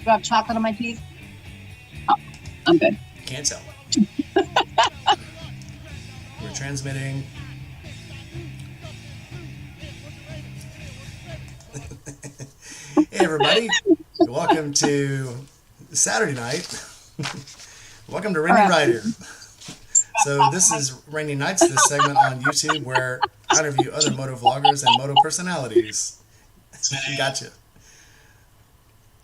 Do I have chocolate on my teeth? Oh, I'm good. Can't tell. We're transmitting. Hey everybody, welcome to Saturday night. Welcome to Rainy Rider. So this is Rainy Nights, this segment on YouTube where I interview other moto vloggers and moto personalities. Gotcha.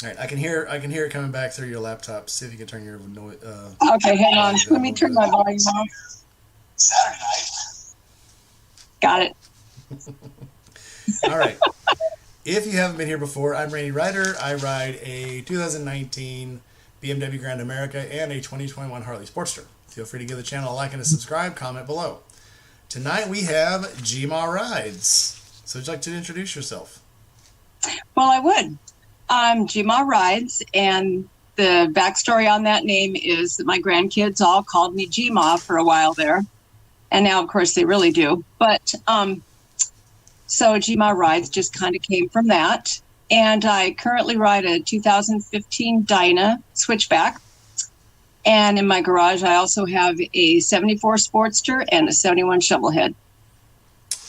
All right, I can hear it coming back through your laptop. See if you can turn your noise. Okay, hang on. Let me turn my volume off. Saturday night. Got it. All right. If you haven't been here before, I'm Rainy Rider. I ride a 2019 BMW Grand America and a 2021 Harley Sportster. Feel free to give the channel a like and a subscribe. Comment below. Tonight we have GmaRides. So would you like to introduce yourself? Well, I would. I'm GmaRides, and the backstory on that name is that my grandkids all called me Gma for a while there, and now, of course, they really do. But so GmaRides just kind of came from that, and I currently ride a 2015 Dyna Switchback, and in my garage I also have a 74 Sportster and a 71 Shovelhead.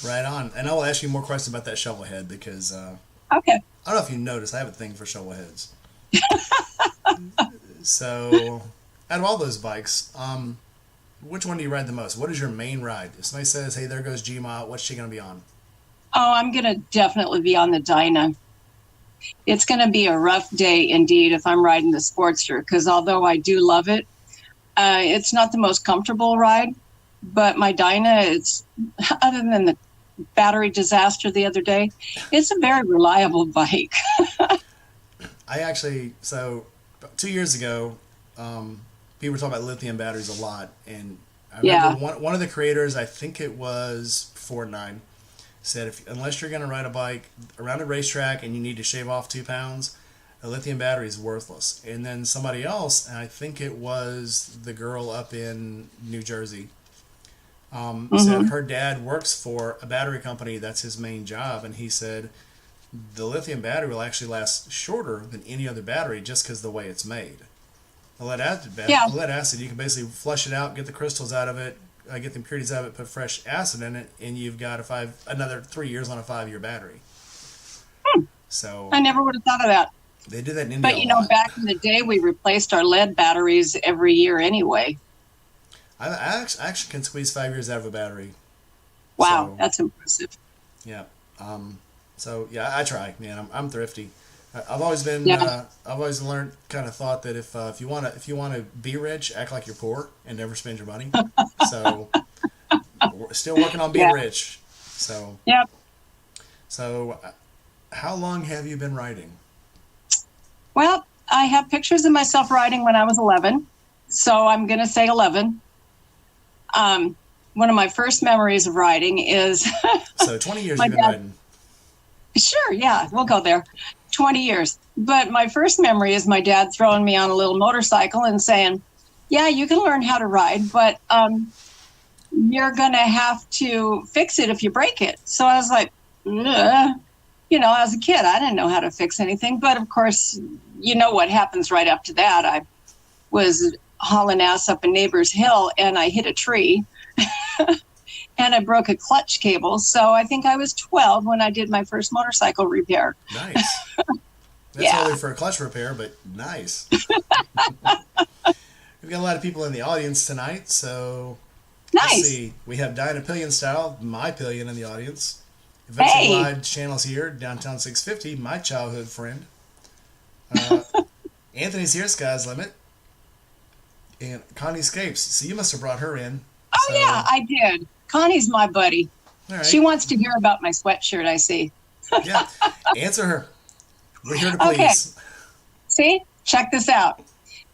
Right on. And I will ask you more questions about that Shovelhead because okay. I don't know if you noticed, I have a thing for Shovelheads. So, out of all those bikes, which one do you ride the most? What is your main ride? If somebody says, hey, there goes Gma, what's she going to be on? Oh, I'm going to definitely be on the Dyna. It's going to be a rough day indeed if I'm riding the Sportster, because although I do love it, it's not the most comfortable ride. But my Dyna, it's, other than the battery disaster the other day, it's a very reliable bike. I actually, so 2 years ago, people were talking about lithium batteries a lot, and I remember one of the creators, I think it was Fortnite, said unless you're going to ride a bike around a racetrack and you need to shave off 2 pounds, a lithium battery is worthless. And then somebody else, and I think it was the girl up in New Jersey, said her dad works for a battery company, that's his main job, and he said the lithium battery will actually last shorter than any other battery just because of the way it's made. The lead acid, you can basically flush it out, get the crystals out of it, get the impurities out of it, put fresh acid in it, and you've got another 3 years on a 5-year battery. So I never would have thought of that. They do that in India. But you know, back in the day, we replaced our lead batteries every year anyway. I actually can squeeze 5 years out of a battery. Wow, so, that's impressive. Yeah. So yeah, I try, man. I'm thrifty. I've always been. I've always thought that if you want to be rich, act like you're poor and never spend your money. So we're still working on being rich. So yep. So how long have you been riding? Well, I have pictures of myself riding when I was 11, so I'm going to say 11. One of my first memories of riding is so 20 years you've been riding. Sure, yeah, we'll go there. 20 years. But my first memory is my dad throwing me on a little motorcycle and saying, yeah, you can learn how to ride, but you're going to have to fix it if you break it. So I was like, ugh. You know, as a kid, I didn't know how to fix anything. But, of course, you know what happens right after that. I was hauling ass up a neighbor's hill, and I hit a tree. And I broke a clutch cable. So I think I was 12 when I did my first motorcycle repair. Nice. That's early for a clutch repair, but nice. We've got a lot of people in the audience tonight, so nice. Let's see. We have Dinah Pillion Style, my Pillion in the audience. Adventure Live channel's here, Downtown 650, my childhood friend. Anthony's here, Sky's Limit. And Connie Scapes. So you must have brought her in. Oh, yeah, I did. Connie's my buddy. All right. She wants to hear about my sweatshirt, I see. Yeah, answer her. We're here to please. Okay. See, check this out.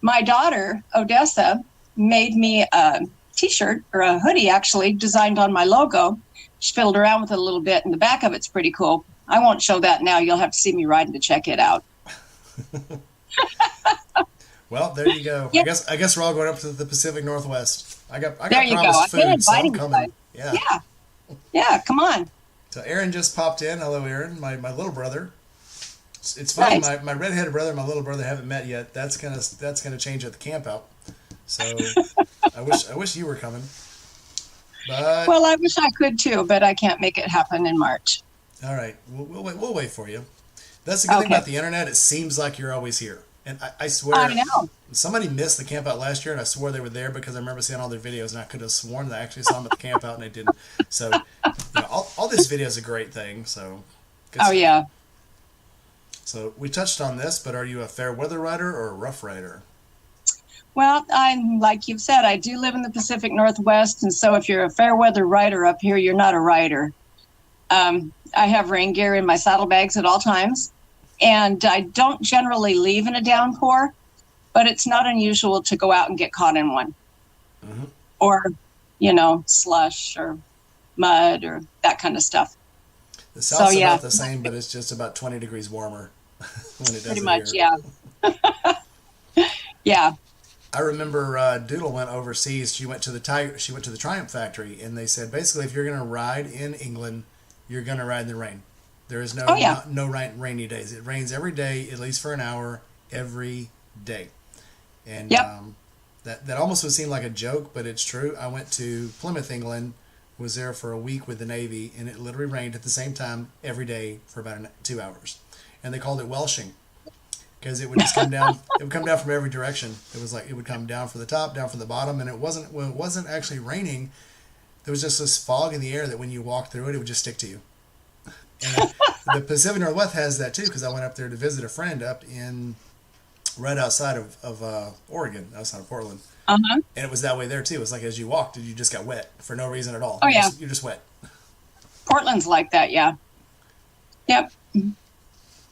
My daughter, Odessa, made me a T-shirt, or a hoodie, actually, designed on my logo. She fiddled around with it a little bit, and the back of it's pretty cool. I won't show that now. You'll have to see me riding to check it out. Well, there you go. Yeah. I guess we're all going up to the Pacific Northwest. I got there you go. food, so I'm coming. Yeah, come on. So Aaron just popped in. Hello, Aaron, my little brother. It's funny. Nice. My redheaded brother and my little brother haven't met yet. That's gonna change at the camp out. So I wish you were coming, but Well, I wish I could too, but I can't make it happen in March. all right, we'll wait for you. That's the good thing Okay. about the internet. It seems like you're always here, and I I swear know. somebody missed the camp out last year, and I swore they were there because I remember seeing all their videos, and I could have sworn that I actually saw them at the camp out, and I didn't. So, all this video is a great thing. So, good Oh stuff. yeah. So we touched on this, but are you a fair weather rider or a rough rider? Well, I'm like you've said, I do live in the Pacific Northwest, and so if you're a fair weather rider up here, you're not a rider. I have rain gear in my saddlebags at all times, and I don't generally leave in a downpour, but it's not unusual to go out and get caught in one, Hmm. or slush or mud or that kind of stuff. The So South's yeah, about the same, but it's just about 20 degrees warmer when it does pretty it much, here. yeah, yeah. I remember Doodle went overseas. She went to the Triumph factory, and they said basically if you're going to ride in England, you're going to ride in the rain. There is Oh yeah, no rainy days. It rains every day, at least for an hour, every day. And yep. that almost would seem like a joke, but it's true. I went to Plymouth, England, was there for a week with the Navy, and it literally rained at the same time every day for about 2 hours. And they called it welshing because it would just come down. It would come down from every direction. It was like it would come down from the top, down from the bottom, and when it wasn't actually raining, there was just this fog in the air that when you walked through it, it would just stick to you. And the Pacific Northwest has that too because I went up there to visit a friend up in right outside of Oregon, outside of Portland. Uh-huh. And it was that way there too. It's like as you walked, you just got wet for no reason at all. Oh yeah, You're just wet. Portland's like that. Yeah. Yep.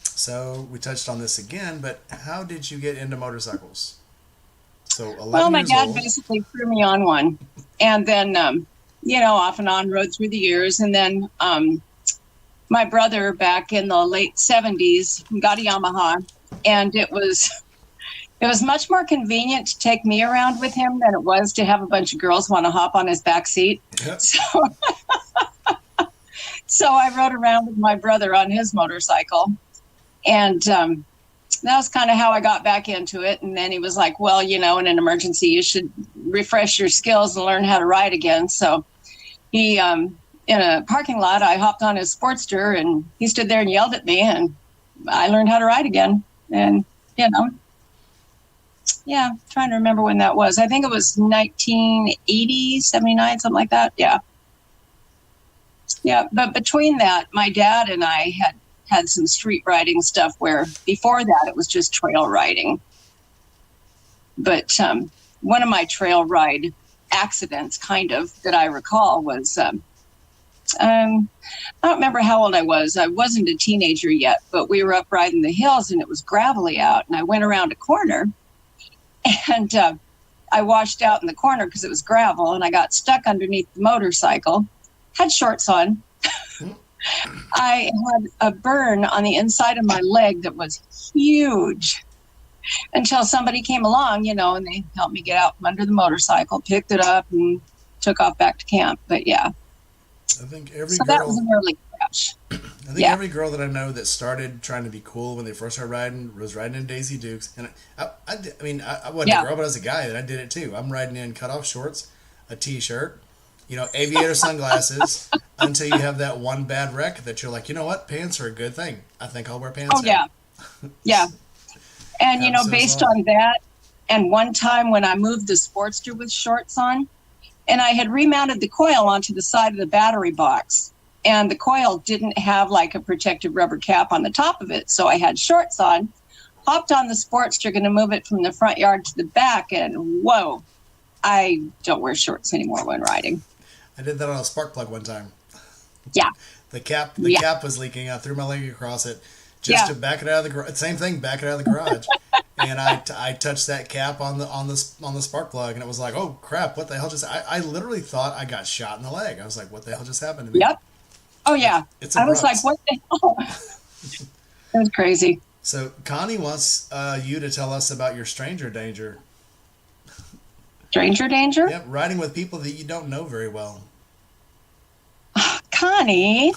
So we touched on this again, but how did you get into motorcycles? So Well, 11 my years dad old. basically threw me on one, and then off and on rode through the years, and then my brother back in the late '70s got a Yamaha, and it was much more convenient to take me around with him than it was to have a bunch of girls want to hop on his back seat. Yep. So I rode around with my brother on his motorcycle, and that was kind of how I got back into it. And then he was like, well, in an emergency, you should refresh your skills and learn how to ride again. So he, in a parking lot, I hopped on his Sportster, and he stood there and yelled at me, and I learned how to ride again. And, yeah, trying to remember when that was. I think it was 1980, 79, something like that. Yeah. Yeah. But between that, my dad and I had some street riding stuff where before that it was just trail riding. But one of my trail ride accidents, kind of, that I recall was I don't remember how old I was. I wasn't a teenager yet, but we were up riding the hills and it was gravelly out, and I went around a corner and I washed out in the corner because it was gravel, and I got stuck underneath the motorcycle. Had shorts on. I had a burn on the inside of my leg that was huge until somebody came along, and they helped me get out from under the motorcycle, picked it up, and took off back to camp. But yeah, I think every so that was an early crash. I think Yeah. every girl that I know that started trying to be cool when they first started riding was riding in Daisy Dukes. And I wasn't Yeah. a girl, but I was a guy that I did it too. I'm riding in cutoff shorts, a t-shirt, aviator sunglasses until you have that one bad wreck that you're like, you know what? Pants are a good thing. I think I'll wear pants. Oh, yeah. Yeah. And, based on that, and one time when I moved the Sportster with shorts on, and I had remounted the coil onto the side of the battery box, and the coil didn't have like a protective rubber cap on the top of it. So I had shorts on, hopped on the Sportster, going to move it from the front yard to the back, and whoa, I don't wear shorts anymore when riding. I did that on a spark plug one time. Yeah. The cap was leaking. I threw my leg across it Yeah. to back it out of the garage. Same thing, back it out of the garage. And I touched that cap on the spark plug, and it was like, oh crap, what the hell just? I literally thought I got shot in the leg. I was like, what the hell just happened to me? Yep. Oh yeah. It's I was abrupt. like, what the hell? It was crazy. So Connie wants you to tell us about your stranger danger. Stranger danger? Yep, riding with people that you don't know very well. Connie,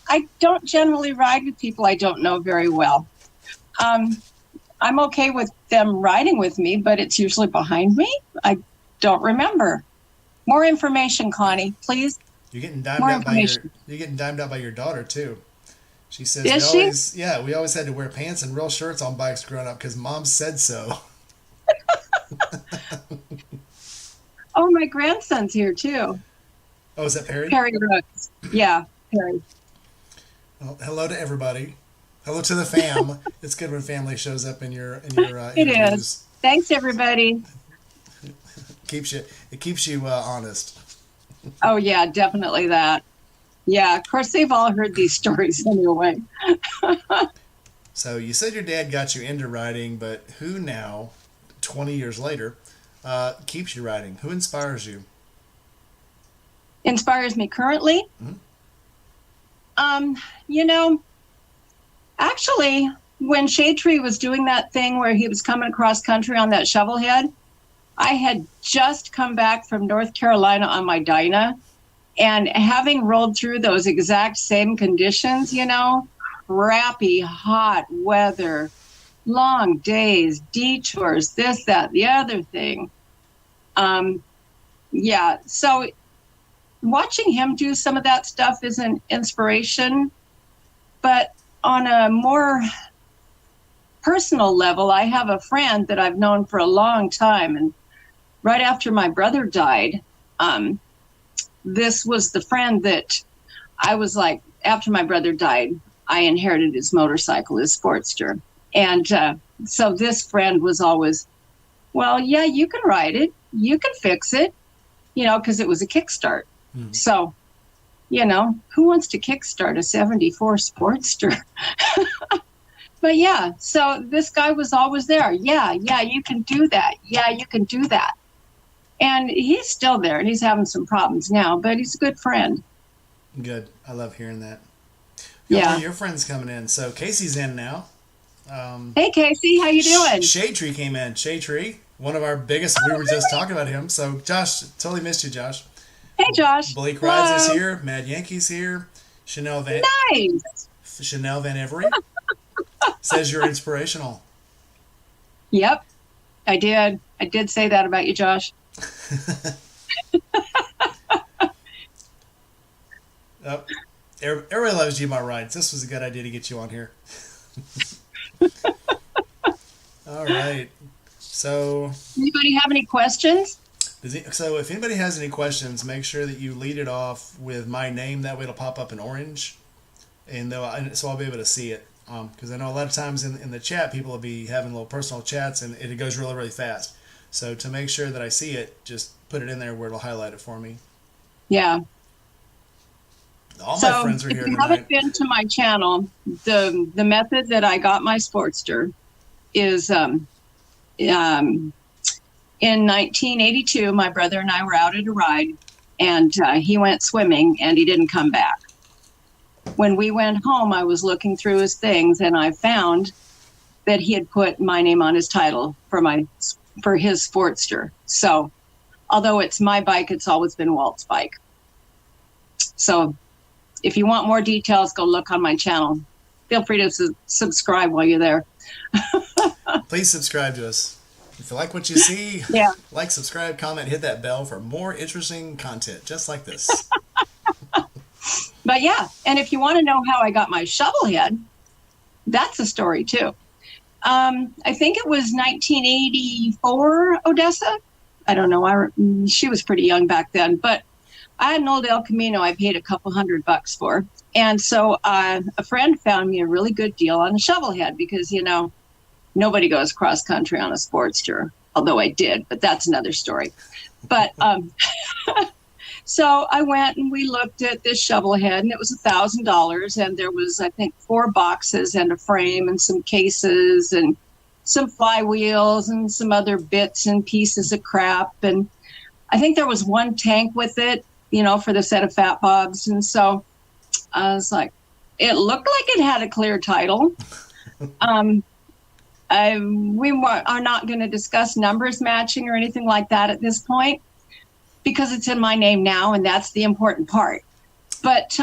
I don't generally ride with people I don't know very well. I'm okay with them riding with me, but it's usually behind me. I don't remember. More information, Connie, please. You're getting dimed More out by your information. you're getting dimed out by your daughter too. She says Is she? we always had to wear pants and real shirts on bikes growing up because mom said so. Oh, my grandson's here too. Oh, is that Perry? Perry Rooks. Yeah, Perry. Well, hello to everybody. Hello to the fam. It's good when family shows up in your It interviews. is. Thanks, everybody. It keeps you honest. Oh, yeah, definitely that. Yeah, of course, they've all heard these stories anyway. So you said your dad got you into riding, but who now, 20 years later, keeps you riding? Who inspires you? Inspires me currently? You know, actually, when Shade Tree was doing that thing where he was coming across country on that Shovelhead, I had just come back from North Carolina on my Dyna, and having rolled through those exact same conditions, you know, crappy, hot weather, long days, detours, this, that, the other thing. Yeah, so watching him do some of that stuff is an inspiration, but on a more personal level, I have a friend that I've known for a long time, and right after my brother died, this was the friend that I was like, after my brother died, I inherited his motorcycle, his Sportster. And so this friend was always, well, yeah, you can ride it. You can fix it, you know, because it was a kickstart. So, you know, who wants to kickstart a 74 Sportster? But yeah, so this guy was always there. Yeah, you can do that. Yeah, you can do that. And he's still there, and he's having some problems now, but he's a good friend. Good. I love hearing that. Yeah. Your friend's coming in. So Casey's in now. Hey, Casey, how you doing? Shade Tree came in. Shade Tree, one of our biggest. We were just talking about him. So Josh, totally missed you, Josh. Hey, Josh. Blake Hello. Rides is here. Mad Yankee's here. Chanel Van Every says you're inspirational. Yep, I did. I did say that about you, Josh. Oh, everybody loves GmaRides. This was a good idea to get you on here. All right. So, anybody have any questions? So if anybody has any questions, make sure that you lead it off with my name. That way it'll pop up in orange, and so I'll be able to see it. Because I know a lot of times in the chat, people will be having little personal chats, and it goes really, really fast. So to make sure that I see it, just put it in there where it'll highlight it for me. Yeah. All my friends are here if you tonight. haven't been to my channel, the method that I got my Sportster is in 1982, my brother and I were out at a ride, and he went swimming, and he didn't come back. When we went home, I was looking through his things, and I found that he had put my name on his title for his Sportster. So, although it's my bike, it's always been Walt's bike. So, if you want more details, go look on my channel. Feel free to subscribe while you're there. Please subscribe to us. If you like what you see, Yeah. like, subscribe, comment, hit that bell for more interesting content just like this. But yeah, and if you want to know how I got my Shovelhead, that's a story too. I think it was 1984 Odessa. I don't know. She was pretty young back then, but I had an old El Camino I paid a couple $100 for. And so a friend found me a really good deal on a Shovelhead because, you know, nobody goes cross country on a Sportster, although I did, but that's another story. But so I went and we looked at this Shovelhead, and it was $1,000, and there was, I think, 4 boxes and a frame and some cases and some flywheels and some other bits and pieces of crap. And I think there was 1 tank with it, you know, for the set of fat bobs. And so I was like, it looked like it had a clear title. We are not going to discuss numbers matching or anything like that at this point because it's in my name now, and that's the important part. But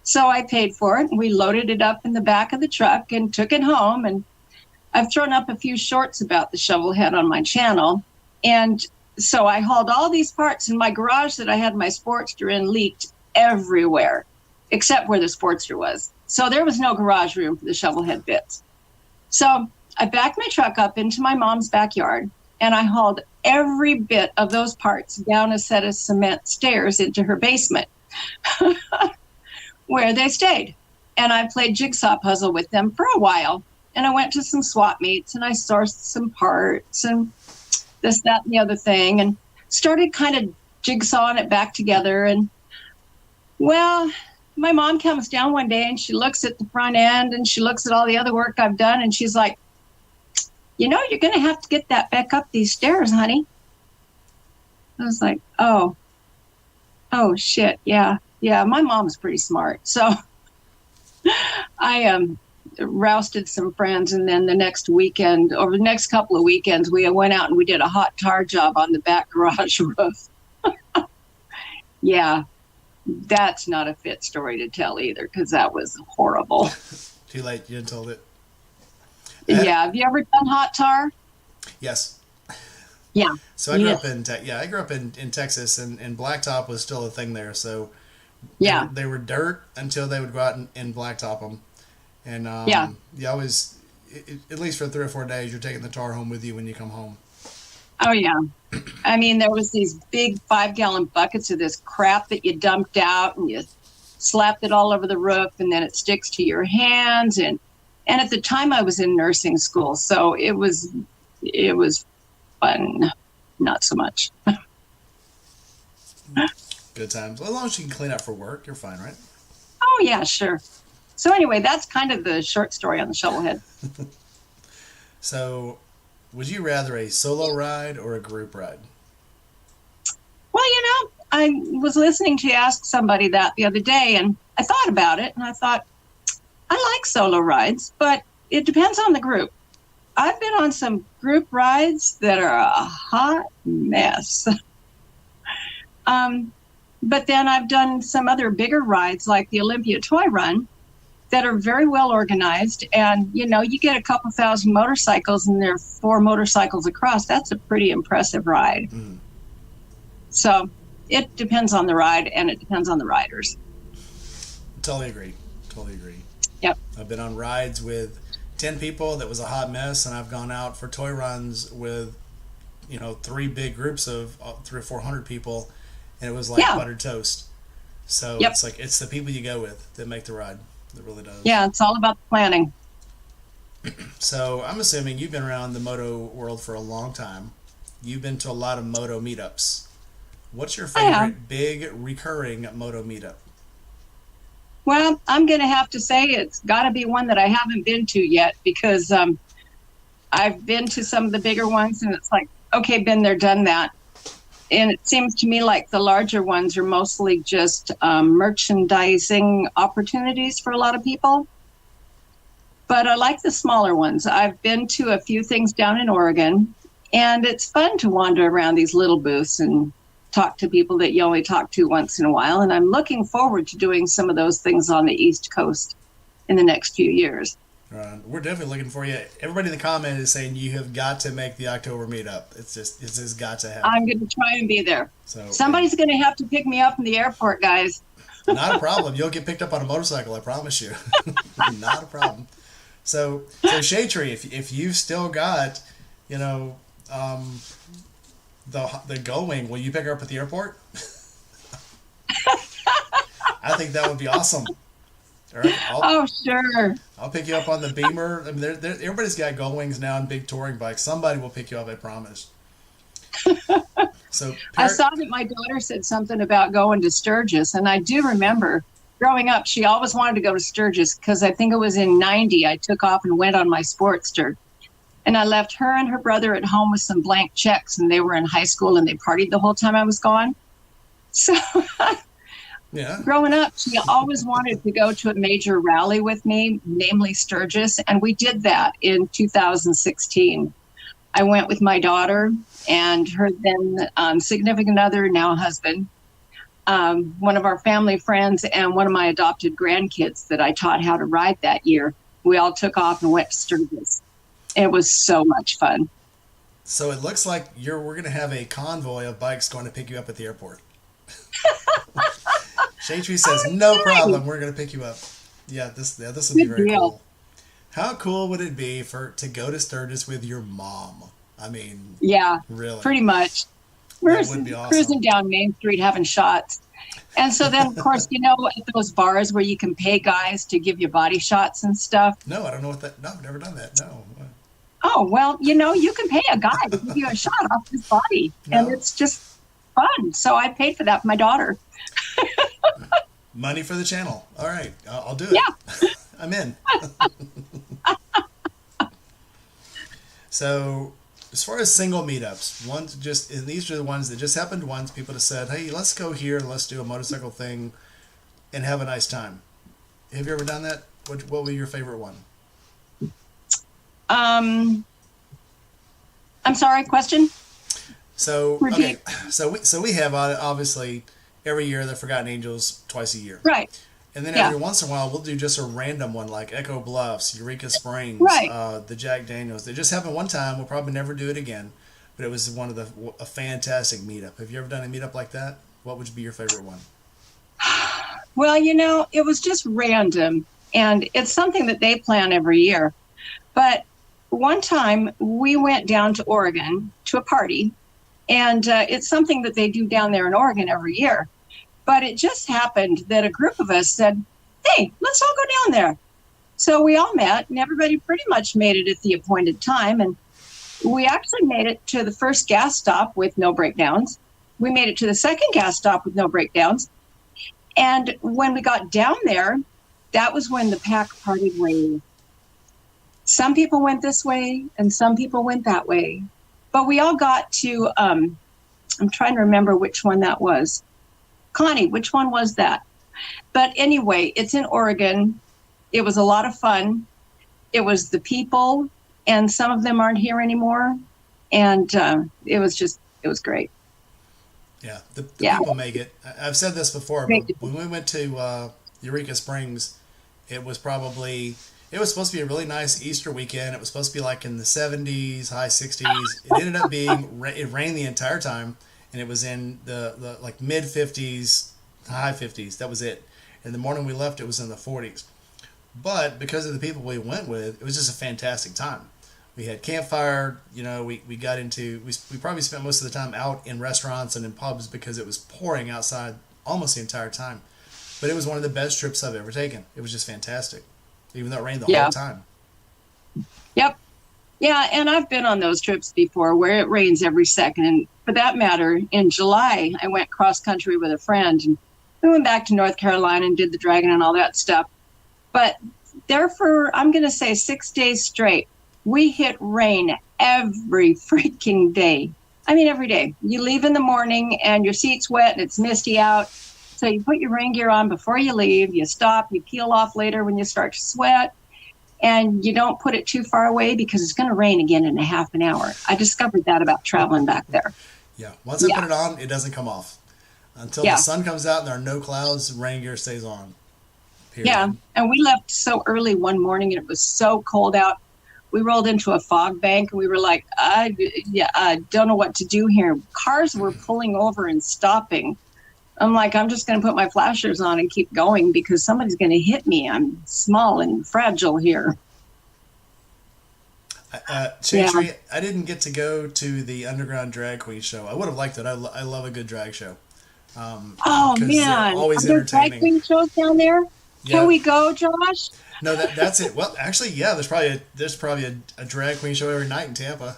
So I paid for it, and we loaded it up in the back of the truck and took it home. And I've thrown up a few shorts about the Shovelhead on my channel. And so I hauled all these parts, and my garage that I had my Sportster in leaked everywhere, except where the Sportster was. So there was no garage room for the Shovelhead bits. So I backed my truck up into my mom's backyard, and I hauled every bit of those parts down a set of cement stairs into her basement, where they stayed. And I played jigsaw puzzle with them for a while. And I went to some swap meets, and I sourced some parts and this, that, and the other thing, and started kind of jigsawing it back together. And, well, my mom comes down one day, and she looks at the front end, and she looks at all the other work I've done, and she's like, you know, you're going to have to get that back up these stairs, honey. I was like, oh, shit, yeah. My mom's pretty smart. So I rousted some friends, and then the next weekend, over the next couple of weekends, we went out and we did a hot tar job on the back garage roof. Yeah, that's not a fit story to tell either, because that was horrible. Too late, you didn't told it. Yeah, have you ever done hot tar? Yes. Yeah. So I grew up in Texas, and blacktop was still a thing there. So yeah, they were dirt until they would go out and blacktop them. And you always, at least for 3 or 4 days, you're taking the tar home with you when you come home. Oh yeah. I mean, there was these big 5-gallon buckets of this crap that you dumped out, and you slapped it all over the roof, and then it sticks to your hands. And at the time I was in nursing school, so it was fun, not so much. Good times. Well, as long as you can clean up for work, you're fine, right? Oh yeah, sure. So anyway, that's kind of the short story on the Shovelhead. So, would you rather a solo ride or a group ride? Well, I was listening to you ask somebody that the other day, and I thought about it, and I thought, I like solo rides, but it depends on the group. I've been on some group rides that are a hot mess. But then I've done some other bigger rides like the Olympia Toy Run that are very well organized. And, you get a couple thousand motorcycles, and there are 4 motorcycles across. That's a pretty impressive ride. Mm. So it depends on the ride, and it depends on the riders. Totally agree. Yep. I've been on rides with 10 people that was a hot mess, and I've gone out for toy runs with 3 big groups of 300 or 400 people, and it was like buttered toast. So it's like, it's the people you go with that make the ride. It really does. Yeah, it's all about the planning. So I'm assuming you've been around the moto world for a long time. You've been to a lot of moto meetups. What's your favorite big recurring moto meetup? Well, I'm going to have to say it's got to be one that I haven't been to yet, because I've been to some of the bigger ones, and it's like, okay, been there, done that. And it seems to me like the larger ones are mostly just merchandising opportunities for a lot of people. But I like the smaller ones. I've been to a few things down in Oregon, and it's fun to wander around these little booths and talk to people that you only talk to once in a while. And I'm looking forward to doing some of those things on the East Coast in the next few years. We're definitely looking for you. Everybody in the comment is saying you have got to make the October meetup. It's just got to happen. I'm going to try and be there. So somebody's going to have to pick me up in the airport, guys. Not a problem. You'll get picked up on a motorcycle, I promise you. Not a problem. So Shade Tree, if you've still got, the Gull Wing, will you pick her up at the airport? I think that would be awesome. All right, sure. I'll pick you up on the Beamer. I mean, everybody's got Gull Wings now and big touring bikes. Somebody will pick you up, I promise. So I saw that my daughter said something about going to Sturgis, and I do remember growing up, she always wanted to go to Sturgis, because I think it was in '90 I took off and went on my Sportster. And I left her and her brother at home with some blank checks, and they were in high school, and they partied the whole time I was gone. So growing up, she always wanted to go to a major rally with me, namely Sturgis, and we did that in 2016. I went with my daughter and her then significant other, now husband. one of our family friends and one of my adopted grandkids that I taught how to ride that year. We all took off and went to Sturgis. It was so much fun. So it looks like we're going to have a convoy of bikes going to pick you up at the airport. Shade Tree says, no problem. We're going to pick you up. Yeah, this will be very cool. How cool would it be to go to Sturgis with your mom? I mean, yeah, really, pretty much. We're would be awesome. Cruising down Main Street having shots. And so then, of course, at those bars where you can pay guys to give you body shots and stuff. No, I don't know what that. No, I've never done that. No. Oh, well, you can pay a guy to give you a shot off his body. No. And it's just fun. So I paid for that for my daughter. Money for the channel. All right. I'll do it. Yeah. I'm in. So, as far as single meetups, these are the ones that just happened once. People have said, hey, let's go here, let's do a motorcycle thing and have a nice time. Have you ever done that? What was your favorite one? I'm sorry, question? So, okay. So we have, obviously, every year the Forgotten Angels twice a year. Right. And then every once in a while, we'll do just a random one like Echo Bluffs, Eureka Springs, the Jack Daniels. They just happened one time. We'll probably never do it again. But it was a fantastic meetup. Have you ever done a meetup like that? What would be your favorite one? Well, it was just random. And it's something that they plan every year. But one time we went down to Oregon to a party. And it's something that they do down there in Oregon every year. But it just happened that a group of us said, hey, let's all go down there. So we all met, and everybody pretty much made it at the appointed time. And we actually made it to the first gas stop with no breakdowns. We made it to the second gas stop with no breakdowns. And when we got down there, that was when the pack parted ways. Some people went this way, and some people went that way. But we all got to, I'm trying to remember which one that was. Connie, which one was that? But anyway, it's in Oregon. It was a lot of fun. It was the people, and some of them aren't here anymore. And it was great. Yeah, the people make it. I've said this before, but when we went to Eureka Springs, it was supposed to be a really nice Easter weekend. It was supposed to be like in the 70s, high 60s. It ended up being, it rained the entire time. And it was in the like mid 50s, high 50s. That was it. And the morning we left, it was in the 40s. But because of the people we went with, it was just a fantastic time. We had campfire. We got into, we probably spent most of the time out in restaurants and in pubs because it was pouring outside almost the entire time. But it was one of the best trips I've ever taken. It was just fantastic, even though it rained the whole time. Yep. Yeah, and I've been on those trips before where it rains every second. And for that matter, in July, I went cross-country with a friend. And we went back to North Carolina and did the Dragon and all that stuff. But there for, I'm going to say, 6 days straight, we hit rain every freaking day. I mean, every day. You leave in the morning and your seat's wet and it's misty out. So you put your rain gear on before you leave. You stop. You peel off later when you start to sweat. And you don't put it too far away because it's going to rain again in a half an hour. I discovered that about traveling back there. Yeah. Once I put it on, it doesn't come off. Until the sun comes out and there are no clouds, rain gear stays on. Period. Yeah. And we left so early one morning and it was so cold out. We rolled into a fog bank and we were like, I don't know what to do here. Cars were pulling over and stopping. I'm like, I'm just going to put my flashers on and keep going because somebody's going to hit me. I'm small and fragile here. Chantry, I didn't get to go to the Underground Drag Queen show. I would have liked it. I love a good drag show. Oh, man. Always Are there entertaining. drag queen shows down there? Yeah. Can we go, Josh? No, that's it. Well, actually, yeah, there's probably a drag queen show every night in Tampa.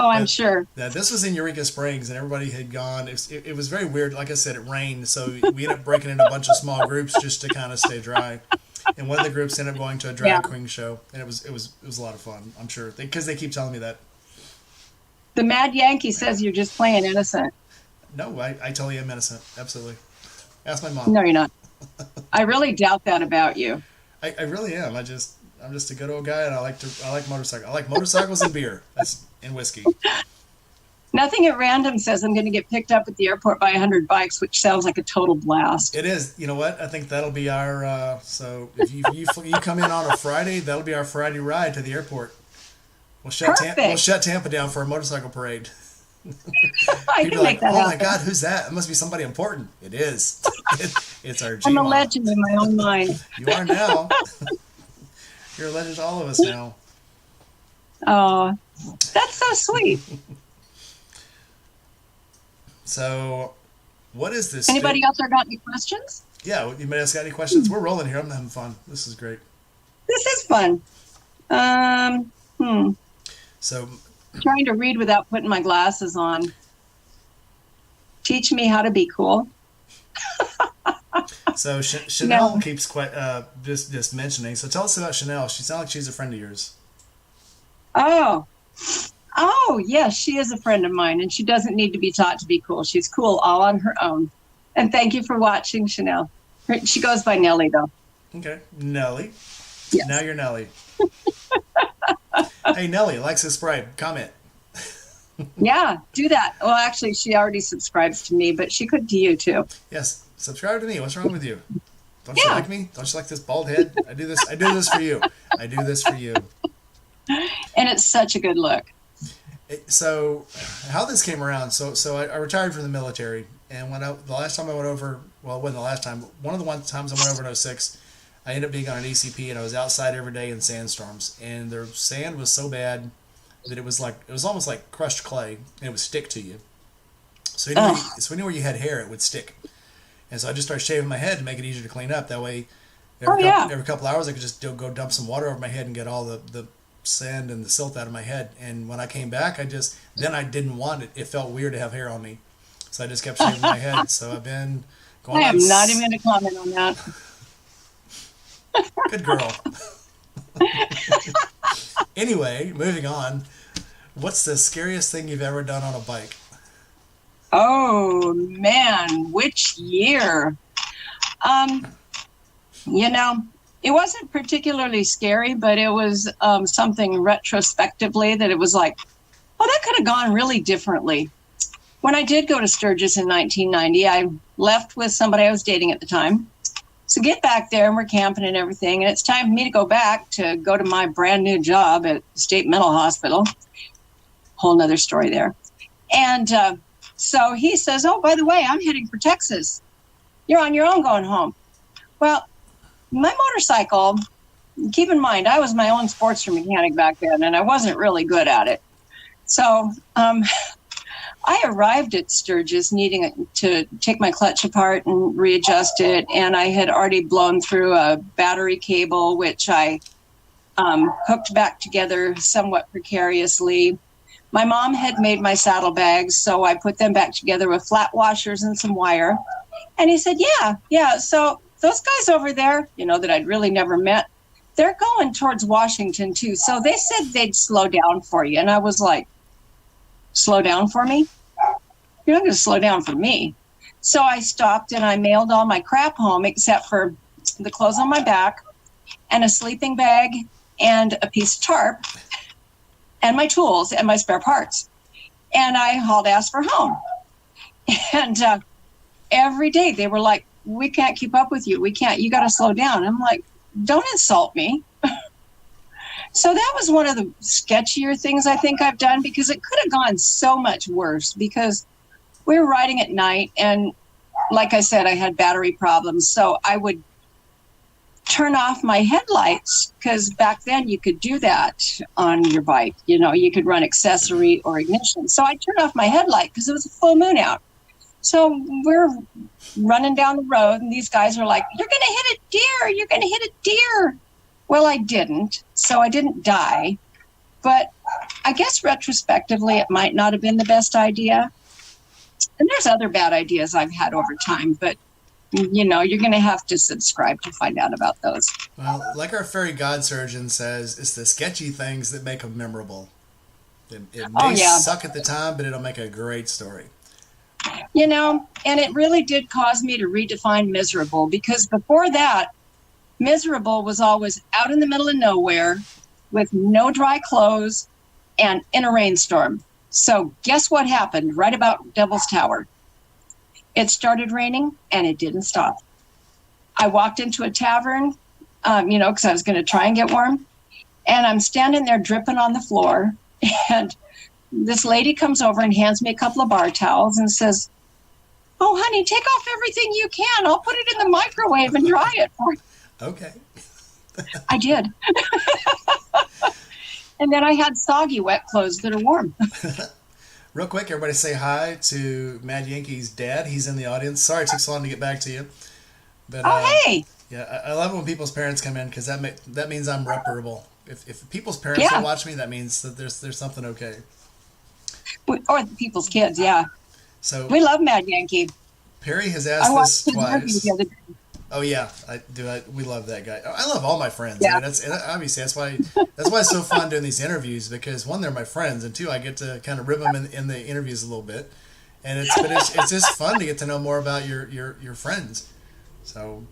Oh, I'm sure. Yeah, this was in Eureka Springs, and everybody had gone. It was very weird. Like I said, it rained, so we ended up breaking into a bunch of small groups just to kind of stay dry. And one of the groups ended up going to a drag queen show, and it was a lot of fun. I'm sure because they keep telling me that. The Mad Yankee says you're just playing innocent. No, I totally am innocent. Absolutely. Ask my mom. No, you're not. I really doubt that about you. I really am. I'm just a good old guy, and I like motorcycles. I like motorcycles and beer. And whiskey. Nothing at random says I'm going to get picked up at the airport by 100 bikes, which sounds like a total blast. It is. You know what? I think that'll be our. So if you come in on a Friday, that'll be our Friday ride to the airport. We'll shut Tampa down for a motorcycle parade. I can make that happen. Oh my God, who's that? It must be somebody important. It is. It's our I'm Gma. a legend in my own mind. You are now. You're a legend to all of us now. Oh, that's so sweet. So, what is this? Anybody else got any questions? Yeah, anybody else got any questions? We're rolling here. I'm having fun. This is great. This is fun. So, trying to read without putting my glasses on. Teach me how to be cool. So Chanel keeps quite just mentioning. So tell us about Chanel. She sounds like she's a friend of yours. Oh, yes, she is a friend of mine, and she doesn't need to be taught to be cool. She's cool all on her own. And thank you for watching, Chanel. She goes by Nellie, though. Okay, Nellie. Yes. Now you're Nellie. Hey, Nellie, like, subscribe, comment. Yeah, do that. Well, actually, she already subscribes to me, but she could to you, too. Yes, subscribe to me. What's wrong with you? Don't you like me? Don't you like this bald head? I do this for you. I do this for you. And it's such a good look. So, how this came around? So I retired from the military, and the last time I went over, well, it wasn't the last time, but one of the times I went over in 06, I ended up being on an ECP, and I was outside every day in sandstorms, and the sand was so bad that it was almost like crushed clay, and it would stick to you. So anywhere you had hair, it would stick. And so I just started shaving my head to make it easier to clean up. That way, every couple hours, I could just go dump some water over my head and get all the sand and the silt out of my head. And when I came back, I didn't want it. It felt weird to have hair on me, so I just kept shaving my head. So I've been going. I am not even going to comment on that. Good girl. Anyway, moving on. What's the scariest thing you've ever done on a bike? Oh man, which year? It wasn't particularly scary, but it was something retrospectively that it was like, oh, that could have gone really differently. When I did go to Sturgis in 1990, I left with somebody I was dating at the time. So get back there, and we're camping and everything, and it's time for me to go back to go to my brand new job at State Mental Hospital. Whole nother story there. And so he says, oh, by the way, I'm heading for Texas. You're on your own going home. Well, my motorcycle, keep in mind, I was my own sportster mechanic back then, and I wasn't really good at it. So I arrived at Sturgis needing to take my clutch apart and readjust it, and I had already blown through a battery cable, which I hooked back together somewhat precariously. My mom had made my saddlebags, so I put them back together with flat washers and some wire. And he said, yeah, so those guys over there, that I'd really never met, they're going towards Washington too. So they said they'd slow down for you. And I was like, slow down for me? You're not going to slow down for me. So I stopped and I mailed all my crap home except for the clothes on my back and a sleeping bag and a piece of tarp and my tools and my spare parts. And I hauled ass for home. And every day they were like, we can't keep up with you. We can't. You got to slow down. I'm like, don't insult me. So that was one of the sketchier things I think I've done, because it could have gone so much worse, because we were riding at night. And like I said, I had battery problems. So I would turn off my headlights, because back then you could do that on your bike. You could run accessory or ignition. So I turned off my headlight because it was a full moon out. So we're running down the road, and these guys are like, you're going to hit a deer. You're going to hit a deer. Well, I didn't. So I didn't die. But I guess retrospectively, it might not have been the best idea. And there's other bad ideas I've had over time, but you're going to have to subscribe to find out about those. Well, like our fairy god surgeon says, it's the sketchy things that make them memorable. It may suck at the time, but it'll make a great story. And it really did cause me to redefine miserable, because before that, miserable was always out in the middle of nowhere with no dry clothes and in a rainstorm. So guess what happened right about Devil's Tower? It started raining and it didn't stop. I walked into a tavern, because I was going to try and get warm. And I'm standing there dripping on the floor. And this lady comes over and hands me a couple of bar towels and says, "Oh, honey, take off everything you can. I'll put it in the microwave and dry it for you." Okay. I did. And then I had soggy, wet clothes that are warm. Real quick, everybody say hi to Mad Yankee's dad. He's in the audience. Sorry it took so long to get back to you. But, Hey. Yeah, I love it when people's parents come in because that means I'm reparable. If people's parents will watch me, that means that there's something okay. Or the people's kids, yeah. So we love Mad Yankee. Perry has asked this twice. The other day. Oh yeah, I do. We love that guy. I love all my friends. Yeah. I mean, obviously that's why it's so fun doing these interviews, because one, they're my friends, and two, I get to kind of rib them in the interviews a little bit, and it's just fun to get to know more about your friends. So,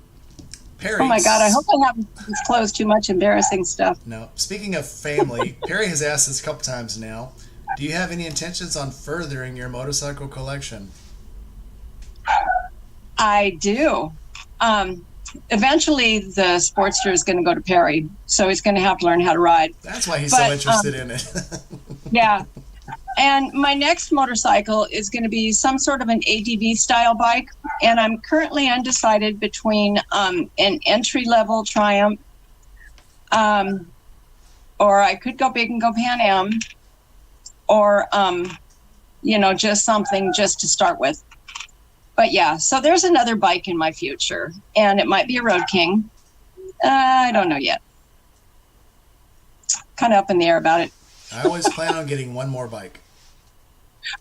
Perry. Oh my God! I hope I haven't disclosed too much embarrassing stuff. No. Speaking of family, Perry has asked this a couple times now. Do you have any intentions on furthering your motorcycle collection? I do. Eventually, the Sportster is going to go to Perry, so he's going to have to learn how to ride. That's why he's so interested in it. Yeah. And my next motorcycle is going to be some sort of an ADV style bike. And I'm currently undecided between an entry-level Triumph, or I could go big and go Pan Am, or, just something just to start with. But yeah, so there's another bike in my future, and it might be a Road King. I don't know yet. Kind of up in the air about it. I always plan on getting one more bike.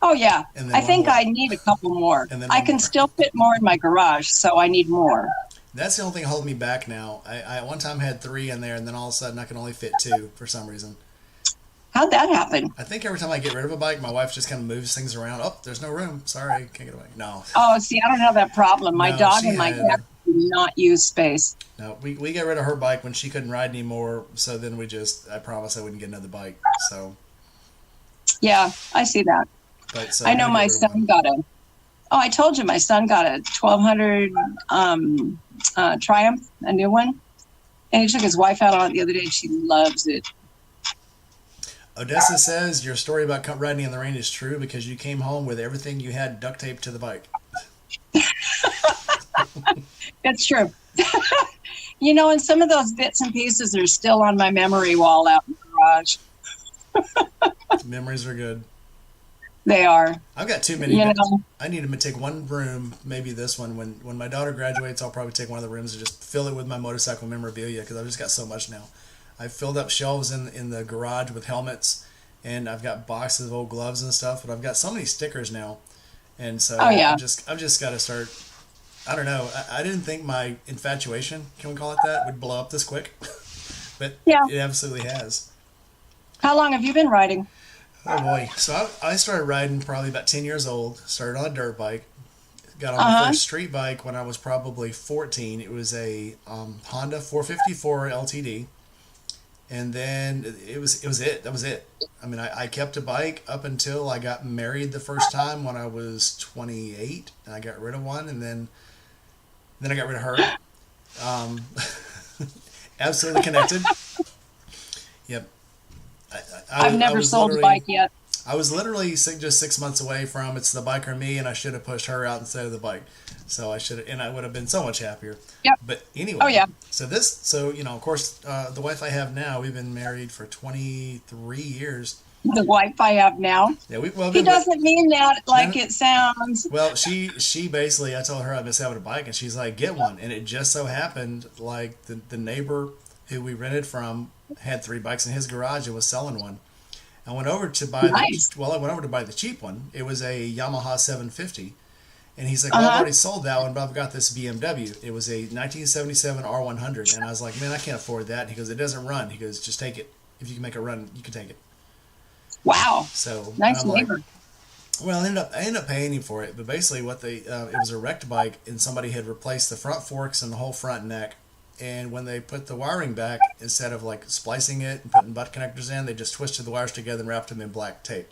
Oh yeah, I think more. I need a couple more. And then I can still fit more in my garage, so I need more. That's the only thing holding me back now. I at one time had 3 in there, and then all of a sudden I can only fit 2 for some reason. How'd that happen? I think every time I get rid of a bike, my wife just kind of moves things around. Oh, there's no room. Sorry, can't get a bike. No. Oh, see, I don't have that problem. My dog and my cat do not use space. No, we got rid of her bike when she couldn't ride anymore, so then I promised I wouldn't get another bike. So. Yeah, I see that. But, so I know my son got I told you my son got a 1200 Triumph, a new one. And he took his wife out on it the other day, and she loves it. Odessa says your story about riding in the rain is true because you came home with everything you had duct taped to the bike. That's true. And some of those bits and pieces are still on my memory wall out in the garage. Memories are good. They are. I've got too many. I need to take one room, maybe this one. When my daughter graduates, I'll probably take one of the rooms and just fill it with my motorcycle memorabilia because I've just got so much now. I've filled up shelves in the garage with helmets, and I've got boxes of old gloves and stuff. But I've got so many stickers now, and so I've just got to start. I don't know. I didn't think my infatuation, can we call it that, would blow up this quick, but it absolutely has. How long have you been riding? Oh boy! So I started riding probably about 10 years old. Started on a dirt bike. Got on my first street bike when I was probably 14. It was a Honda 454 LTD. And then it was it. That was it. I mean, I kept a bike up until I got married the first time when I was 28, and I got rid of one, and then I got rid of her. Absolutely connected. Yep. I've never sold a bike yet. I was literally just 6 months away from it's the bike or me, and I should have pushed her out instead of the bike. So I should have, and I would have been so much happier. Yep. But anyway. Oh yeah. So of course, the wife I have now, we've been married for 23 years. The wife I have now. Yeah, he doesn't mean that like it sounds. Well, she basically, I told her I miss having a bike, and she's like, get one. And it just so happened, like the neighbor who we rented from had 3 bikes in his garage and was selling one. I went over to buy the cheap one. It was a Yamaha 750. And he's like, well, I've already sold that one, but I've got this BMW. It was a 1977 R100. And I was like, man, I can't afford that. And he goes, it doesn't run. He goes, just take it. If you can make it run, you can take it. Wow. So nice neighbor. Well, I ended up paying him for it. But basically it was a wrecked bike, and somebody had replaced the front forks and the whole front neck. And when they put the wiring back, instead of like splicing it and putting butt connectors in, they just twisted the wires together and wrapped them in black tape.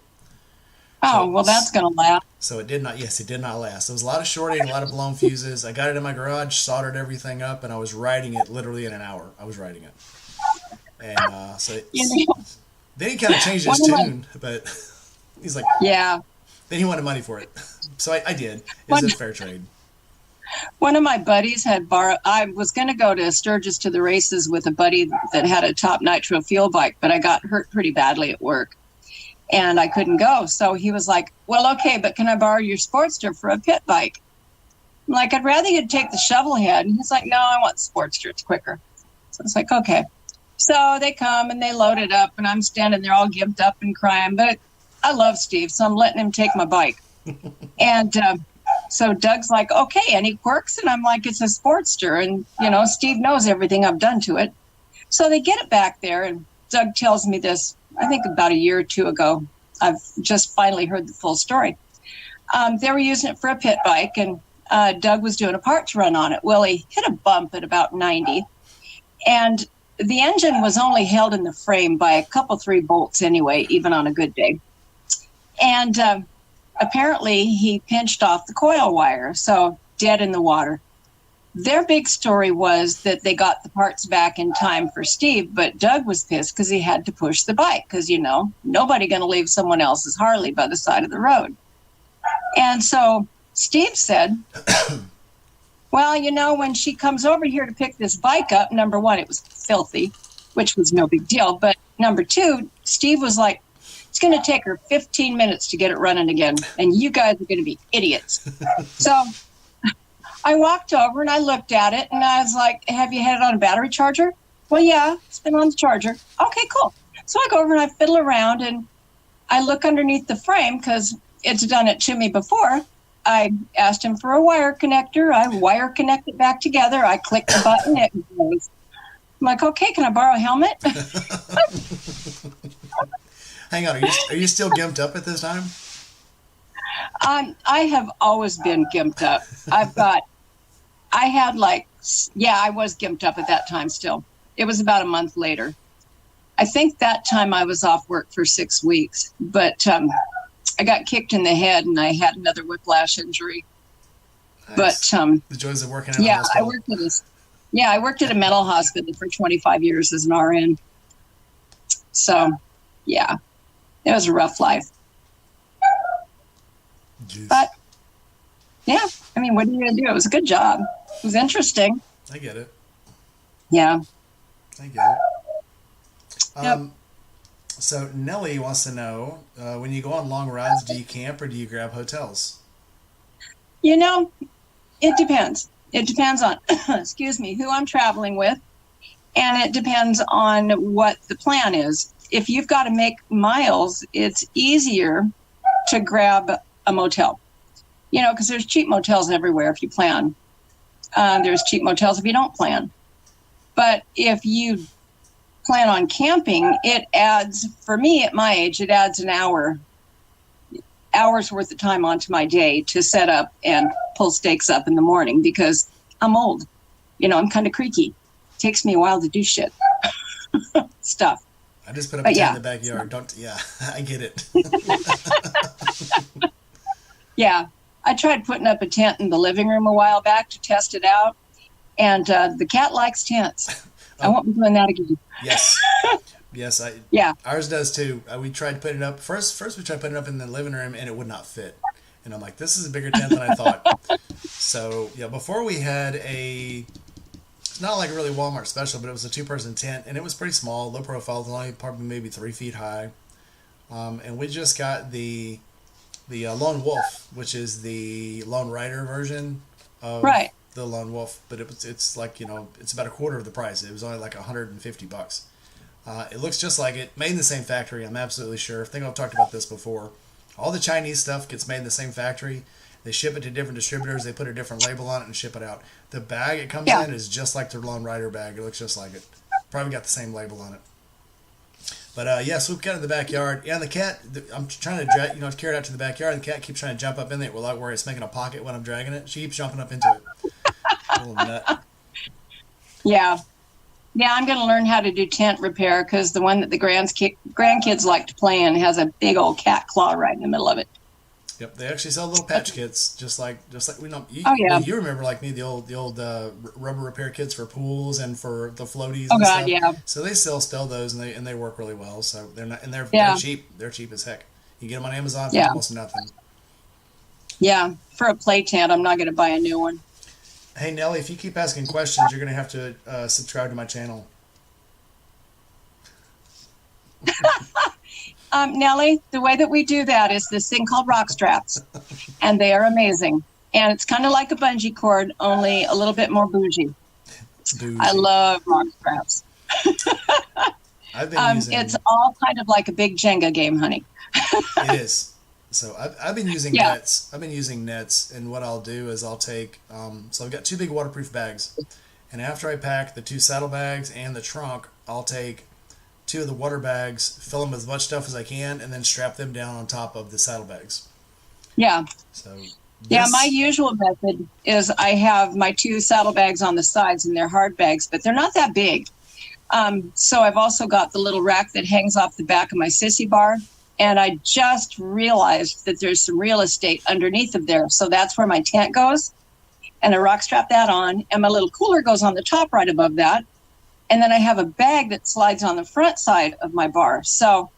Oh, well, that's going to last. So it did not. Yes, it did not last. There was a lot of shorting, a lot of blown fuses. I got it in my garage, soldered everything up, and I was riding it literally in an hour. I was riding it, and You know, then he kind of changed his one of my, tune, but he's like, yeah. then he wanted money for it, so I did. It was One, a fair trade. one of my buddies had borrowed, I was going to go to Sturgis to the races with a buddy that had a top nitro fuel bike, but I got hurt pretty badly at work and I couldn't go. So he was like, well, okay, but can I borrow your Sportster for a pit bike? I'm like, I'd rather you'd take the Shovelhead. And he's like, no, I want the Sportster. It's quicker. So it's like, okay. So they come and they load it up and I'm standing there all gimped up and crying, but I love Steve, so I'm letting him take my bike. And so Doug's like, okay, any quirks? And I'm like, it's a Sportster. And, Steve knows everything I've done to it. So they get it back there. And Doug tells me this, I think about a year or two ago. I've just finally heard the full story. They were using it for a pit bike, and Doug was doing a parts run on it. Well, he hit a bump at about 90. And the engine was only held in the frame by a couple, 3 bolts anyway, even on a good day. And apparently he pinched off the coil wire, so dead in the water. Their big story was that they got the parts back in time for Steve, but Doug was pissed because he had to push the bike because, nobody going to leave someone else's Harley by the side of the road. And so Steve said, well, when she comes over here to pick this bike up, number one, it was filthy, which was no big deal. But number two, Steve was like, it's going to take her 15 minutes to get it running again, and you guys are going to be idiots. So I walked over and I looked at it and I was like, have you had it on a battery charger? Well, yeah, it's been on the charger. Okay, cool. So I go over and I fiddle around and I look underneath the frame because it's done it to me before. I asked him for a wire connector. I wire connect it back together. I click the button. It goes. I'm like, okay, can I borrow a helmet? Hang on, are you still gimped up at this time? I have always been gimped up. I was gimped up at that time still. It was about a month later. I think that time I was off work for 6 weeks, but I got kicked in the head and I had another whiplash injury. Nice. But the joys of working in a hospital. I worked at a mental hospital for 25 years as an RN. So, yeah, it was a rough life. Jeez. But, yeah, I mean, what are you going to do? It was a good job. It was interesting. I get it. Yeah. I get it. Yep. So Nellie wants to know, when you go on long rides, do you camp or do you grab hotels? It depends. It depends on, who I'm traveling with. And it depends on what the plan is. If you've got to make miles, it's easier to grab a motel. Because there's cheap motels everywhere if you plan. There's cheap motels if you don't plan. But if you plan on camping, it adds, for me at my age, it adds an hour's worth of time onto my day to set up and pull stakes up in the morning because I'm old. I'm kind of creaky. It takes me a while to do shit. Stuff. I just put up a tent in the backyard. I get it. Yeah. I tried putting up a tent in the living room a while back to test it out. And the cat likes tents. I won't be doing that again. Yes. Yes. Yeah. Ours does too. We tried putting it up. First we tried putting it up in the living room and it would not fit. And I'm like, this is a bigger tent than I thought. So, before we had it's not like a really Walmart special, but it was a 2-person tent and it was pretty small, low profile, it was only probably maybe 3 feet high. And we just got the Lone Wolf, which is the Lone Rider version of the Lone Wolf, but it's like, it's about a quarter of the price. It was only like $150. It looks just like it, made in the same factory, I'm absolutely sure. I think I've talked about this before. All the Chinese stuff gets made in the same factory. They ship it to different distributors. They put a different label on it and ship it out. The bag it comes in is just like their Lone Rider bag. It looks just like it. Probably got the same label on it. But so we've got it in the backyard. Yeah, and the cat, I'm trying to carry it out to the backyard. The cat keeps trying to jump up in there where it's making a pocket when I'm dragging it. She keeps jumping up into it. Little nut. Yeah. Yeah, I'm going to learn how to do tent repair because the one that the grandkids like to play in has a big old cat claw right in the middle of it. Yep, they actually sell little patch kits, just like we know. Oh yeah. Well, you remember like me the old rubber repair kits for pools and for the floaties Oh and God, stuff. yeah. So they still sell those and they work really well. So they're not and they're Yeah. cheap. They're cheap as heck. You get them on Amazon for Yeah. almost nothing. Yeah. For a play tent, I'm not going to buy a new one. Hey Nelly, if you keep asking questions, you're gonna have to subscribe to my channel. Nellie, the way that we do that is this thing called rock straps, and they are amazing. And it's kind of like a bungee cord, only a little bit more bougie. Bougie. I love rock straps. I've been using. It's all kind of like a big Jenga game, honey. It is. So I've been using Yeah. nets. I've been using nets, and what I'll do is I'll take. So I've got two big waterproof bags, and after I pack the two saddlebags and the trunk, I'll take two of the water bags, fill them with as much stuff as I can, and then strap them down on top of the saddlebags. Yeah. So Yeah, this- my usual method is I have my two saddlebags on the sides, and they're hard bags, but they're not that big. So I've also got the little rack that hangs off the back of my sissy bar. And I just realized that there's some real estate underneath of there. So that's where my tent goes. And I rock strap that on. And my little cooler goes on the top right above that. And then I have a bag that slides on the front side of my bar. So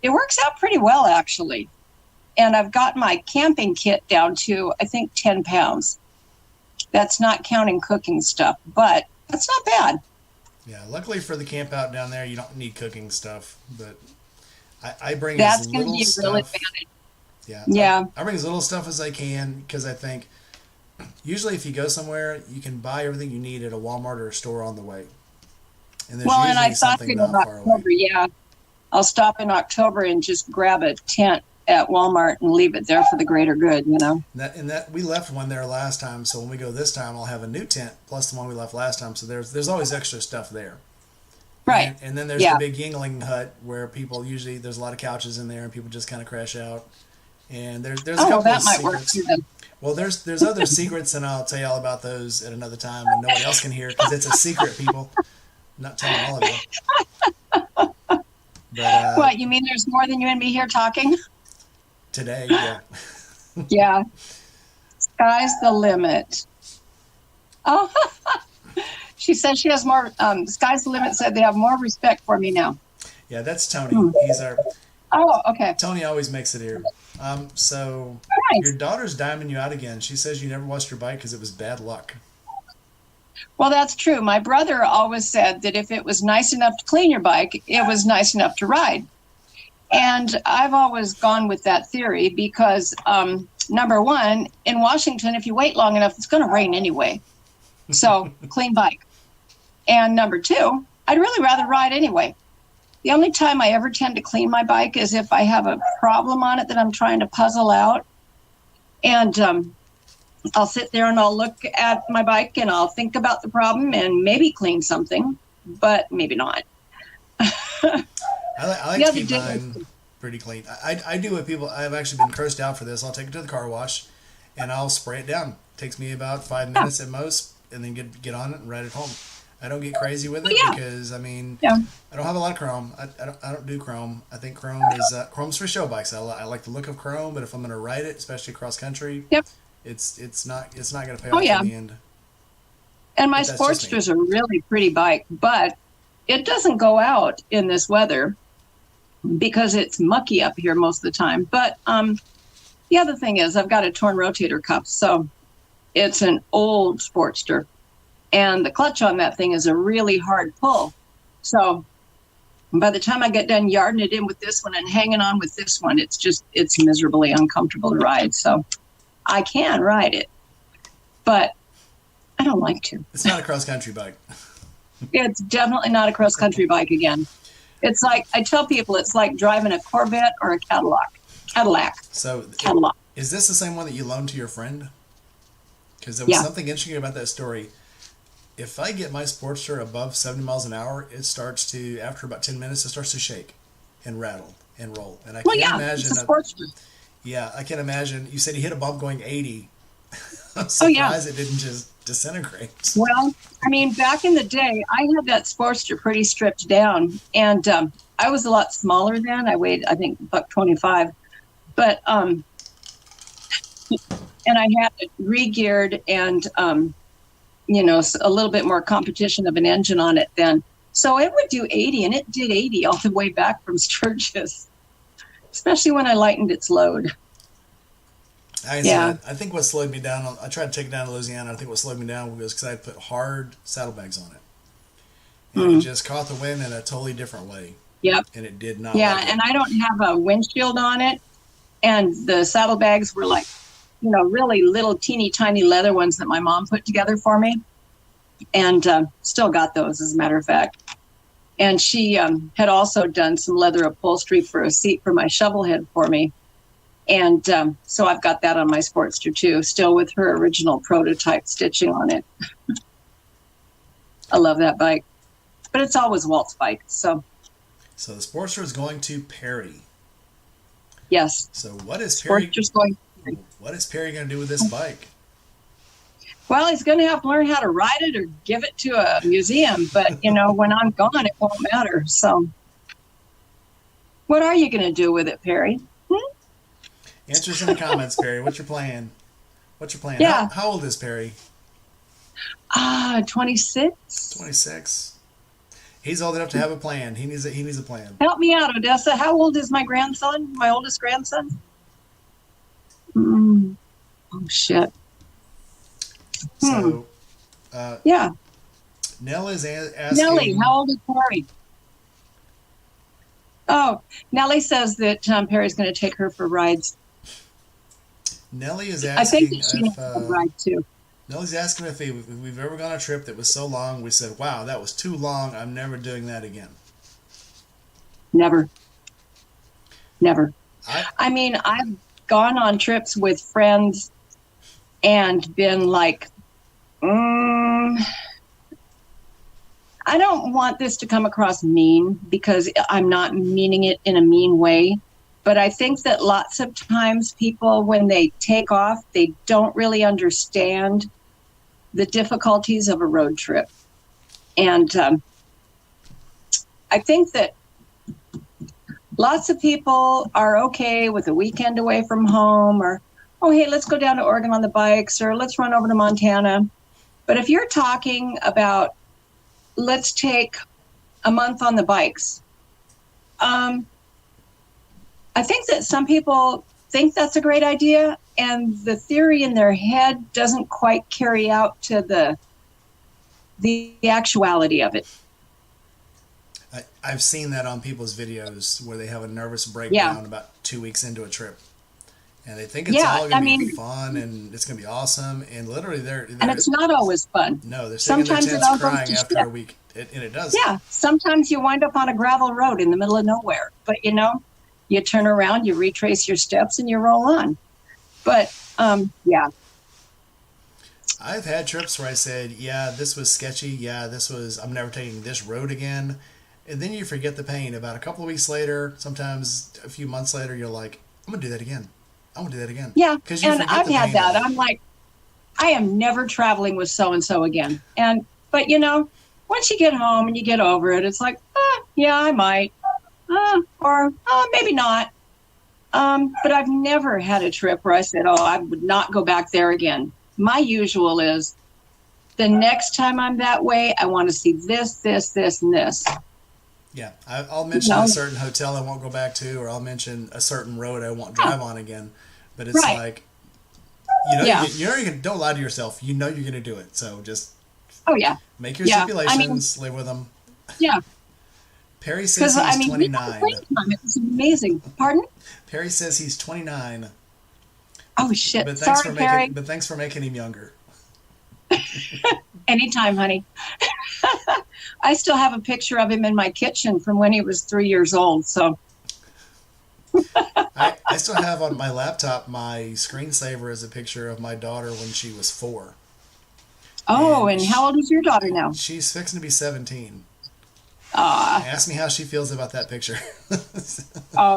it works out pretty well, actually. And I've got my camping kit down to, I think, 10 pounds. That's not counting cooking stuff, but that's not bad. Yeah, luckily for the camp out down there, you don't need cooking stuff, but I bring That's as going to little be a stuff. real advantage. Yeah, Yeah. I bring as little stuff as I can because I think usually if you go somewhere, you can buy everything you need at a Walmart or a store on the way. And there's Well, and usually I thought something in not far away. October, yeah, I'll stop in October and just grab a tent at Walmart and leave it there for the greater good, you know. And that we left one there last time, so when we go this time, I'll have a new tent plus the one we left last time. So there's always extra stuff there. Right. And then there's Yeah. the big Yingling hut where people usually there's a lot of couches in there and people just kind of crash out. And there's a Oh, couple that of might work secrets. too then. Well, there's other secrets, and I'll tell you all about those at another time when nobody else can hear because it's a secret, people. I'm not telling all of you. But What, you mean there's more than you and me here talking? today, yeah. Yeah. Sky's the limit. Oh, she said she has more, Sky's the limit said they have more respect for me now. Yeah, that's Tony. He's our Oh, okay. Tony always makes it here. So Nice. your daughter's diming you out again. She says you never washed your bike because it was bad luck. Well, that's true. My brother always said that if it was nice enough to clean your bike, it was nice enough to ride. And I've always gone with that theory because, number one, in Washington, if you wait long enough, it's going to rain anyway. So clean bike. And number two, I'd really rather ride anyway. The only time I ever tend to clean my bike is if I have a problem on it that I'm trying to puzzle out. And I'll sit there and I'll look at my bike and I'll think about the problem and maybe clean something, but maybe not. I like The to other keep day- mine pretty clean. I do what people. I've actually been cursed out for this. I'll take it to the car wash, and I'll spray it down. It takes me about 5 minutes at most, and then get on it and ride it home. I don't get crazy with it Yeah. because I mean Yeah. I don't have a lot of chrome. I don't do chrome. I think chrome is chrome's for show bikes. I like the look of chrome, but if I'm going to ride it, especially cross country, Yep. it's not going to pay Oh, off yeah. in the end. And my But that's just me. Sportster's a really pretty bike, but it doesn't go out in this weather because it's mucky up here most of the time. But the other thing is I've got a torn rotator cuff, so it's an old Sportster. And the clutch on that thing is a really hard pull. So by the time I get done yarding it in with this one and hanging on with this one, it's miserably uncomfortable to ride. So I can ride it, but I don't like to. It's not a cross country bike. It's definitely not a cross country bike again. It's like, I tell people it's like driving a Corvette or a Cadillac. So Cadillac. is this the same one that you loaned to your friend? Because there was Yeah. something interesting about that story. If I get my Sportster above 70 miles an hour, it starts to, after about 10 minutes, it starts to shake and rattle and roll. And I Well, can't yeah, imagine. it's a Sportster. Yeah, I can imagine. You said he hit a bump going 80. I'm surprised Oh, yeah. it didn't just disintegrate. Well, I mean, back in the day, I had that Sportster pretty stripped down, and I was a lot smaller then. I weighed, I think, $125, but and I had it re-geared and a little bit more competition of an engine on it then. So it would do 80, and it did 80 all the way back from Sturgis, especially when I lightened its load. I think what slowed me down, I tried to take it down to Louisiana. I think what slowed me down was because I had put hard saddlebags on it. And it just caught the wind in a totally different way. Yep. And it did not. Yeah, and I don't have a windshield on it. And the saddlebags were like, really little teeny tiny leather ones that my mom put together for me. And still got those, as a matter of fact. And she had also done some leather upholstery for a seat for my Shovelhead for me. And so I've got that on my Sportster too, still with her original prototype stitching on it. I love that bike. But it's always Walt's bike, so. So the Sportster is going to Perry. Yes. So what is Perry? Sportster's going to Perry. What is Perry going to do with this bike? Well, he's going to have to learn how to ride it or give it to a museum. But, when I'm gone, it won't matter. So what are you going to do with it, Perry? Answer us in the comments, Perry. What's your plan? Yeah. How old is Perry? 26. 26. He's old enough to have a plan. He needs a plan. Help me out, Odessa. How old is my grandson? My oldest grandson? Oh, shit. So, yeah. Nell is asking. Nellie, how old is Perry? Oh, Nellie says that Perry's going to take her for rides. Nellie is I asking think that she needs a ride too. Nellie's asking if we've ever gone on a trip that was so long, we said, wow, that was too long. I'm never doing that again. Never. I mean, I've gone on trips with friends and been like, I don't want this to come across mean, because I'm not meaning it in a mean way. But I think that lots of times people, when they take off, they don't really understand the difficulties of a road trip. And I think that lots of people are okay with a weekend away from home, or, oh, hey, let's go down to Oregon on the bikes, or let's run over to Montana. But if you're talking about, let's take a month on the bikes, I think that some people think that's a great idea, and the theory in their head doesn't quite carry out to the actuality of it. I've seen that on people's videos where they have a nervous breakdown about 2 weeks into a trip. And they think it's all going to be fun and it's going to be awesome. And literally they're and it's not always fun. No, they're sitting in their tents crying after a week. And it does. Yeah, sometimes you wind up on a gravel road in the middle of nowhere. But, you turn around, you retrace your steps, and you roll on. But, yeah. I've had trips where I said, yeah, this was sketchy. Yeah, I'm never taking this road again. And then you forget the pain. About a couple of weeks later, sometimes a few months later, you're like, I'm going to do that again. Yeah, and I've had that. I'm like, I am never traveling with so-and-so again. But, once you get home and you get over it, it's like, yeah, I might. Or maybe not. But I've never had a trip where I said, I would not go back there again. My usual is, the next time I'm that way, I want to see this, this, this, and this. Yeah, I'll mention a certain hotel I won't go back to, or I'll mention a certain road I won't drive on again. But it's like, don't lie to yourself. You know you're going to do it. So just make your stipulations, live with them. Yeah. Perry says he's 29. It's amazing. Pardon? Perry says he's 29. Oh, shit. But thanks for making him younger. Anytime, honey. I still have a picture of him in my kitchen from when he was 3 years old. So I still have on my laptop, my screensaver is a picture of my daughter when she was 4. Oh, and how old is your daughter now? She's fixing to be 17. Ask me how she feels about that picture.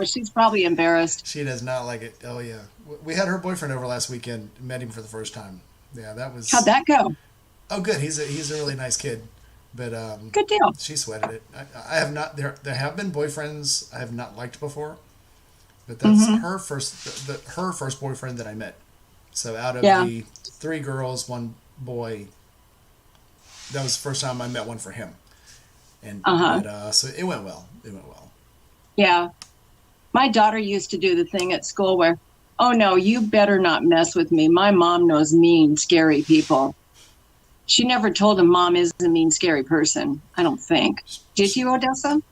She's probably embarrassed. She does not like it. Oh, yeah. We had her boyfriend over last weekend, met him for the first time. Yeah, that was... How'd that go? Oh, good. He's a really nice kid, but Good deal. she sweated it. I have not. There have been boyfriends I have not liked before, but that's Hmm. her first boyfriend that I met. So out of Yeah. the three girls, one boy, that was the first time I met one for him, and Uh-huh. but so it went well. It went well. Yeah. My daughter used to do the thing at school where, oh no, you better not mess with me. My mom knows mean, scary people. She never told him mom is a mean, scary person, I don't think. Did you, Odessa?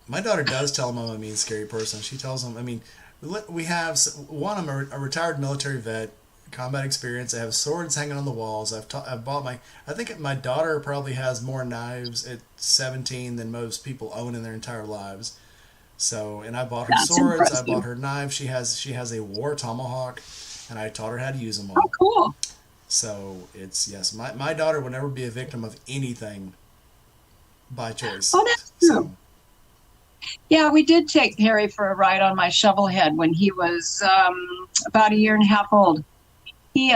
My daughter does tell him I'm a mean, scary person. She tells him, I mean, we have one. I'm a retired military vet, combat experience. I have swords hanging on the walls. I've bought my. I think my daughter probably has more knives at 17 than most people own in their entire lives. So, and I bought her That's swords. I bought impressive. her knives. She has a war tomahawk, and I taught her how to use them Oh, all. cool. So it's yes, my daughter would never be a victim of anything by choice. Oh, that's So true. Yeah, we did take Harry for a ride on my Shovelhead when he was about a year and a half old. He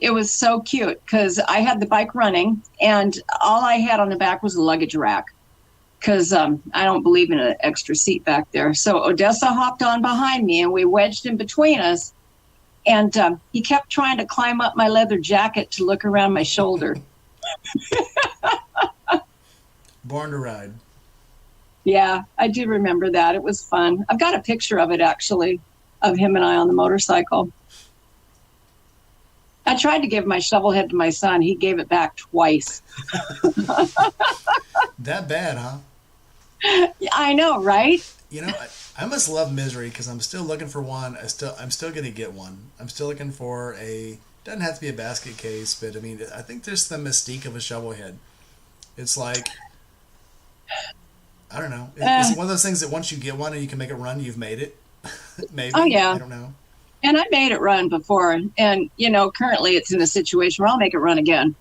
It was so cute because I had the bike running and all I had on the back was a luggage rack because I don't believe in an extra seat back there. So Odessa hopped on behind me and we wedged in between us. And he kept trying to climb up my leather jacket to look around my shoulder. born to ride. Yeah, I do remember that. It was fun. I've got a picture of it actually, of him and I on the motorcycle. I tried to give my Shovelhead to my son. He gave it back twice. That bad, huh? Yeah, I know, right? You know, I must love misery because I'm still looking for one. I'm still gonna get one. I'm still looking for a. Doesn't have to be a basket case, but I mean, I think there's the mystique of a shovel head. It's like I don't know. It's Uh, one of those things that once you get one and you can make it run, you've made it. oh, Maybe yeah. I don't know. And I made it run before. And, currently it's in a situation where I'll make it run again.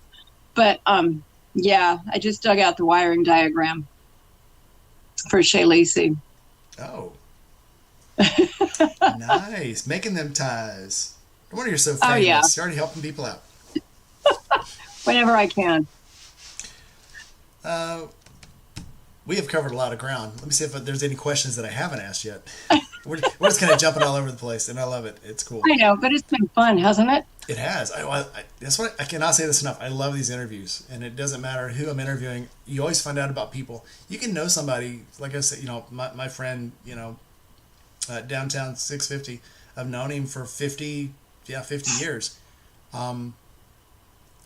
But yeah, I just dug out the wiring diagram for Shay Lacey. Oh, nice, making them ties. No wonder you're so Oh, yeah, famous. You're already helping people out. whenever I can. Uh, we have covered a lot of ground. Let me see if there's any questions that I haven't asked yet. We're just kind of jumping all over the place, and I love it. It's cool. I know, but it's been fun, hasn't it? It has. That's what I cannot say this enough. I love these interviews, and it doesn't matter who I'm interviewing. You always find out about people. You can know somebody. Like I said, my friend, downtown 650. I've known him for 50 years. Um,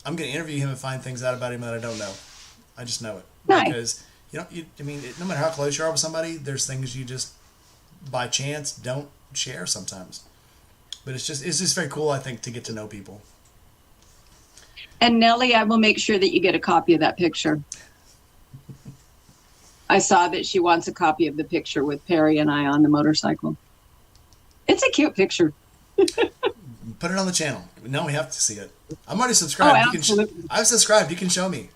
I'm going to interview him and find things out about him that I don't know. I just know it Nice. because I mean, no matter how close you are with somebody, there's things you just by chance don't share sometimes. But it's just very cool, I think, to get to know people. And Nellie, I will make sure that you get a copy of that picture. I saw that she wants a copy of the picture with Perry and I on the motorcycle. It's a cute picture. Put it on the channel. Now we have to see it. I'm already Oh, subscribed. absolutely. I've subscribed. You can show me.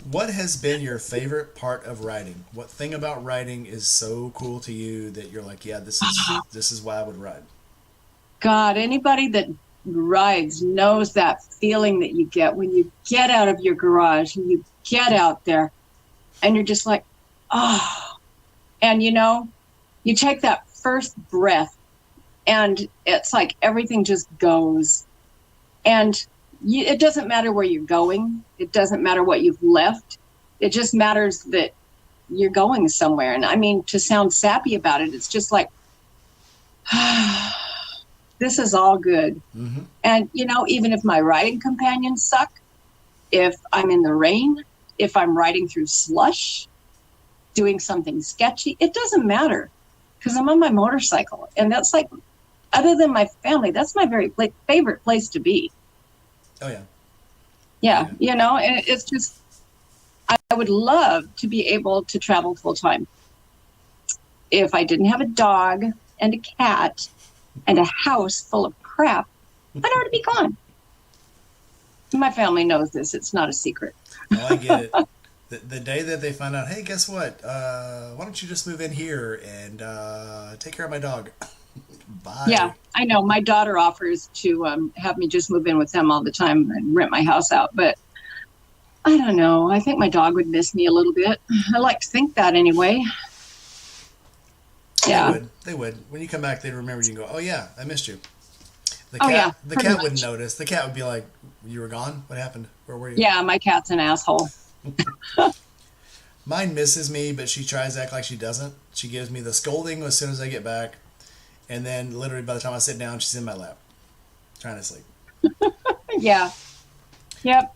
What has been your favorite part of writing? What thing about writing is so cool to you that you're like, yeah, this is why I would write. God, anybody that rides knows that feeling that you get when you get out of your garage and you get out there and you're just like, oh, and you take that first breath and it's like everything just goes. And it doesn't matter where you're going. It doesn't matter what you've left. It just matters that you're going somewhere. And I mean, to sound sappy about it, it's just like, this is all good. Mm-hmm. And, even if my riding companions suck, if I'm in the rain, if I'm riding through slush, doing something sketchy, it doesn't matter because I'm on my motorcycle. And that's like, other than my family, that's my very favorite place to be. Oh yeah. Yeah, Yeah. and it's just, I would love to be able to travel full time. If I didn't have a dog and a cat and a house full of crap, I'd already be gone. My family knows this. It's not a secret. Oh, I get it. The day that they find out, hey, guess what? Why don't you just move in here and take care of my dog? Bye. Yeah, I know. My daughter offers to have me just move in with them all the time and rent my house out. But I don't know. I think my dog would miss me a little bit. I like to think that anyway. They Yeah. would. They would. When you come back, they'd remember you and go, "Oh yeah, I missed you." Oh, yeah. The Pretty cat wouldn't much. notice. The cat would be like, "You were gone. What happened? Where were you?" Yeah, my cat's an asshole. Mine misses me, but she tries to act like she doesn't. She gives me the scolding as soon as I get back, and then literally by the time I sit down, she's in my lap, trying to sleep. Yeah. Yep.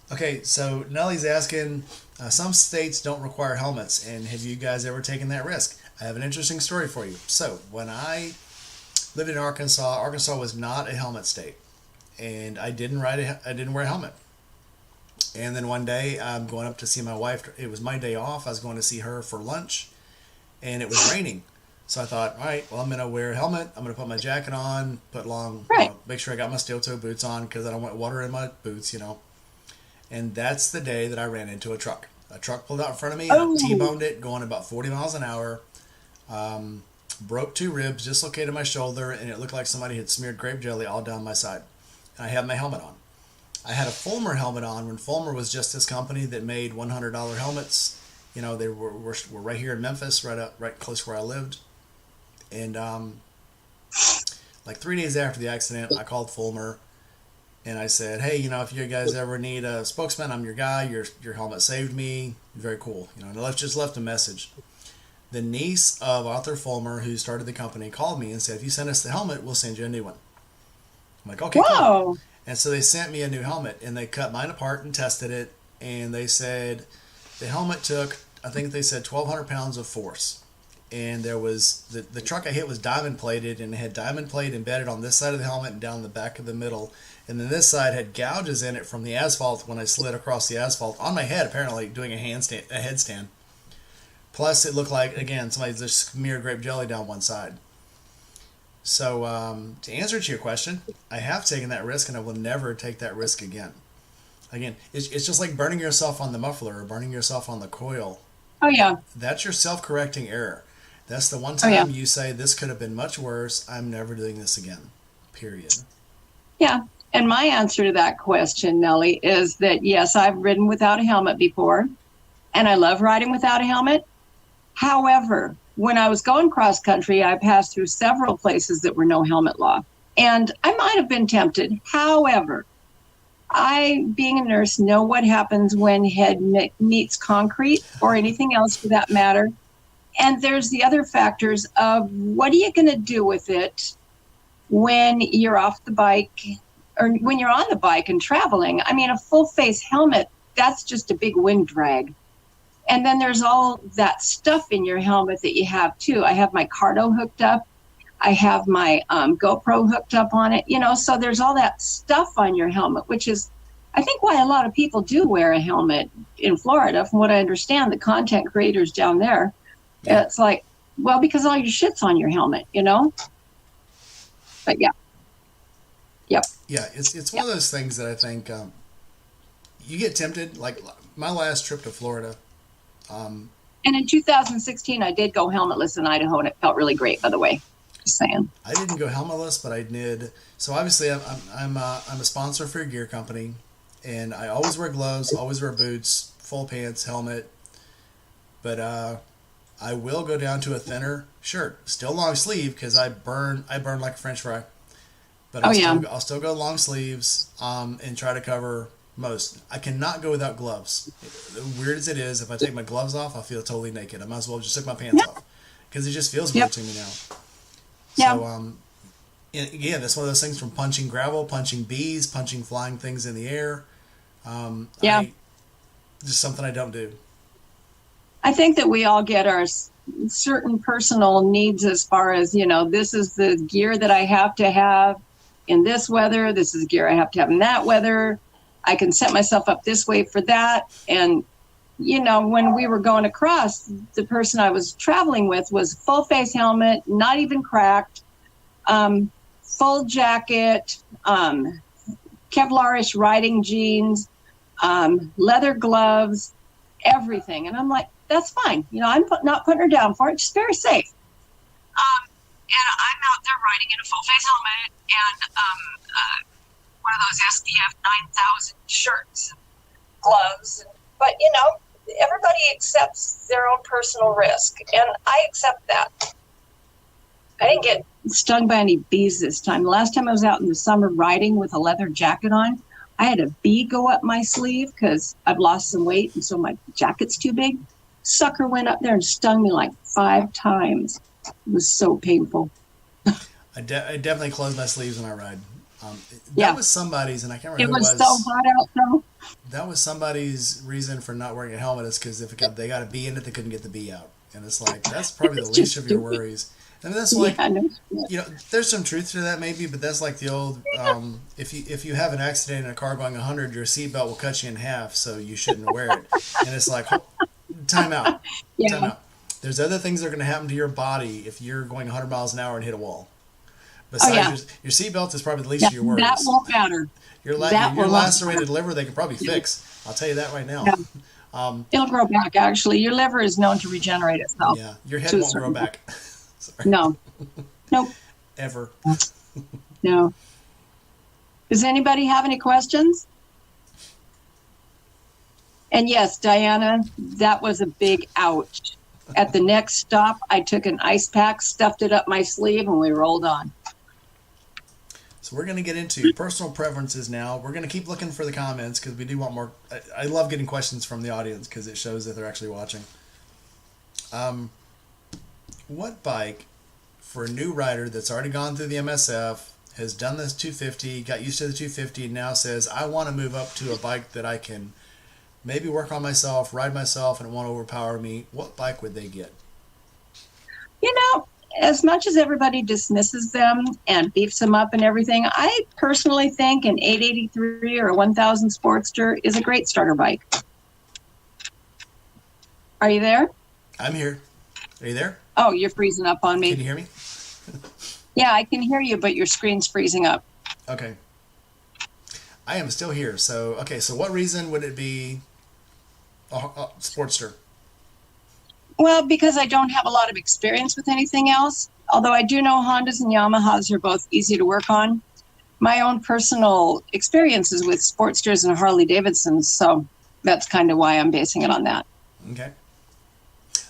Okay, so Nellie's asking, some states don't require helmets, and have you guys ever taken that risk? I have an interesting story for you. So when I lived in Arkansas, Arkansas was not a helmet state, and I didn't I didn't wear a helmet. And then one day I'm going up to see my wife. It was my day off. I was going to see her for lunch, and it was raining. So I thought, all right, well, I'm going to wear a helmet. I'm going to put my jacket on, Right. make sure I got my steel toe boots on because I don't want water in my boots, And that's the day that I ran into a truck. A truck pulled out in front of me, and I Oh, T-boned it, going about 40 miles an hour. Broke two ribs, dislocated my shoulder, and it looked like somebody had smeared grape jelly all down my side. And I had my helmet on. I had a Fulmer helmet on when Fulmer was just this company that made $100 helmets. They were right here in Memphis, right close where I lived. And like 3 days after the accident, I called Fulmer and I said, "Hey, if you guys ever need a spokesman, I'm your guy. Your helmet saved me. Very cool." And I just left a message. The niece of Arthur Fulmer, who started the company, called me and said, "If you send us the helmet, we'll send you a new one." I'm like, "Okay, cool." whoa. And so they sent me a new helmet, and they cut mine apart and tested it, and they said the helmet took, I think they said 1,200 pounds of force. And there was the truck I hit was diamond plated, and it had diamond plate embedded on this side of the helmet and down the back of the middle, and then this side had gouges in it from the asphalt when I slid across the asphalt on my head, apparently doing a headstand. Plus, it looked like, again, somebody just smeared grape jelly down one side. So to answer to your question, I have taken that risk, and I will never take that risk again. Again, it's just like burning yourself on the muffler or burning yourself on the coil. Oh, yeah. That's your self-correcting error. That's the one Oh, yeah. time you say, this could have been much worse. I'm never doing this again. Period. Yeah. And my answer to that question, Nellie, is that yes, I've ridden without a helmet before, and I love riding without a helmet. However, when I was going cross country, I passed through several places that were no helmet law, and I might have been tempted. However, I, being a nurse, know what happens when head meets concrete or anything else for that matter. And there's the other factors of what are you going to do with it when you're off the bike or when you're on the bike and traveling. I mean, a full face helmet, that's just a big wind drag. And then there's all that stuff in your helmet that you have too. I have my Cardo hooked up. I have my GoPro hooked up on it, so there's all that stuff on your helmet, which is, I think, why a lot of people do wear a helmet in Florida. From what I understand, the content creators down there, it's like, well, because all your shit's on your helmet, But yeah. Yep. Yeah, it's one of those things that I think you get tempted. Like my last trip to Florida. And in 2016, I did go helmetless in Idaho, and it felt really great, by the way. Just saying. I didn't go helmetless, but I did. So obviously, I'm a sponsor for a gear company, and I always wear gloves, always wear boots, full pants, helmet. But I will go down to a thinner shirt, still long sleeve because I burn like a French fry. But I'll still go long sleeves and try to cover most. I cannot go without gloves. Weird as it is, if I take my gloves off, I feel totally naked. I might as well just take my pants off because it just feels weird to me now. Yeah. So, again, that's one of those things from punching gravel, punching bees, punching flying things in the air. Just something I don't do. I think that we all get our certain personal needs as far as, this is the gear that I have to have in this weather. This is gear I have to have in that weather. I can set myself up this way for that. And, when we were going across, the person I was traveling with was full face helmet, not even cracked, full jacket, Kevlar-ish riding jeans, leather gloves, everything. And I'm like, that's fine. You know, not putting her down for it. She's very safe. And I'm out there riding in a full face helmet and one of those SDF 9000 shirts and gloves. But, you know, everybody accepts their own personal risk, and I accept that. I didn't get stung by any bees this time. The last time I was out in the summer riding with a leather jacket on, I had a bee go up my sleeve because I've lost some weight, and so my jacket's too big. Sucker went up there and stung me like 5 times. It was so painful. I definitely close my sleeves when I ride. Yeah. That was somebody's, and I can't remember It who was so hot out, though. That was somebody's reason for not wearing a helmet, is because if they got a bee in it, they couldn't get the bee out. And it's like, that's probably the least of your worries. And that's like, you know, there's some truth to that maybe, but that's like the old, if you have an accident in a car going 100, your seatbelt will cut you in half, so you shouldn't wear it. And it's like, time out. Yeah. Time out. There's other things that are going to happen to your body if you're going 100 miles an hour and hit a wall. Besides, your seatbelt is probably the least of your worries. That won't matter. Your lacerated liver, they could probably fix. I'll tell you that right now. Yeah. It'll grow back, actually. Your liver is known to regenerate itself. Yeah, your head won't grow back. Sorry. No. Nope. Ever. No. Does anybody have any questions? And yes, Diana, that was a big ouch. At the next stop, I took an ice pack, stuffed it up my sleeve, and we rolled on. So we're going to get into personal preferences now. We're going to keep looking for the comments because we do want more. I love getting questions from the audience because it shows that they're actually watching. What bike for a new rider that's already gone through the MSF, has done this 250, got used to the 250, and now says, I want to move up to a bike that I can maybe work on myself, ride myself, and it won't overpower me, what bike would they get? You know, as much as everybody dismisses them and beefs them up and everything, I personally think an 883 or a 1000 Sportster is a great starter bike. Are you there? I'm here. Are you there? Oh, you're freezing up on me. Can you hear me? Yeah, I can hear you, but your screen's freezing up. Okay. I am still here. So what reason would it be a Sportster? Well, because I don't have a lot of experience with anything else. Although I do know Hondas and Yamahas are both easy to work on. My own personal experiences with Sportsters and Harley Davidsons, so that's kind of why I'm basing it on that. Okay.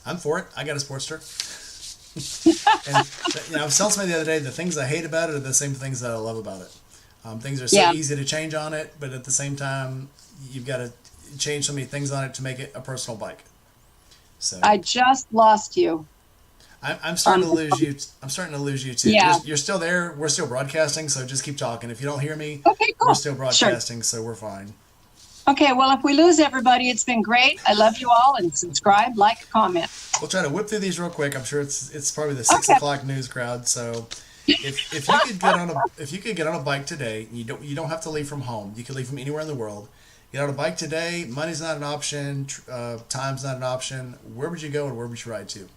I'm for it. I got a Sportster. And I was telling somebody the other day, the things I hate about it are the same things that I love about it. Things are so easy to change on it, but at the same time, you've got to change so many things on it to make it a personal bike. So I just lost you. I'm starting to lose you. I'm starting to lose you too. Yeah. You're still there. We're still broadcasting, so just keep talking. If you don't hear me, okay, cool. We're still broadcasting, so we're fine. Okay, well, if we lose everybody, it's been great. I love you all, and subscribe, like, comment. We'll try to whip through these real quick. I'm sure it's probably the 6 o'clock news crowd. So if you could get on a bike today, you don't have to leave from home. You could leave from anywhere in the world. Get on a bike today. Money's not an option. Time's not an option. Where would you go, and where would you ride to?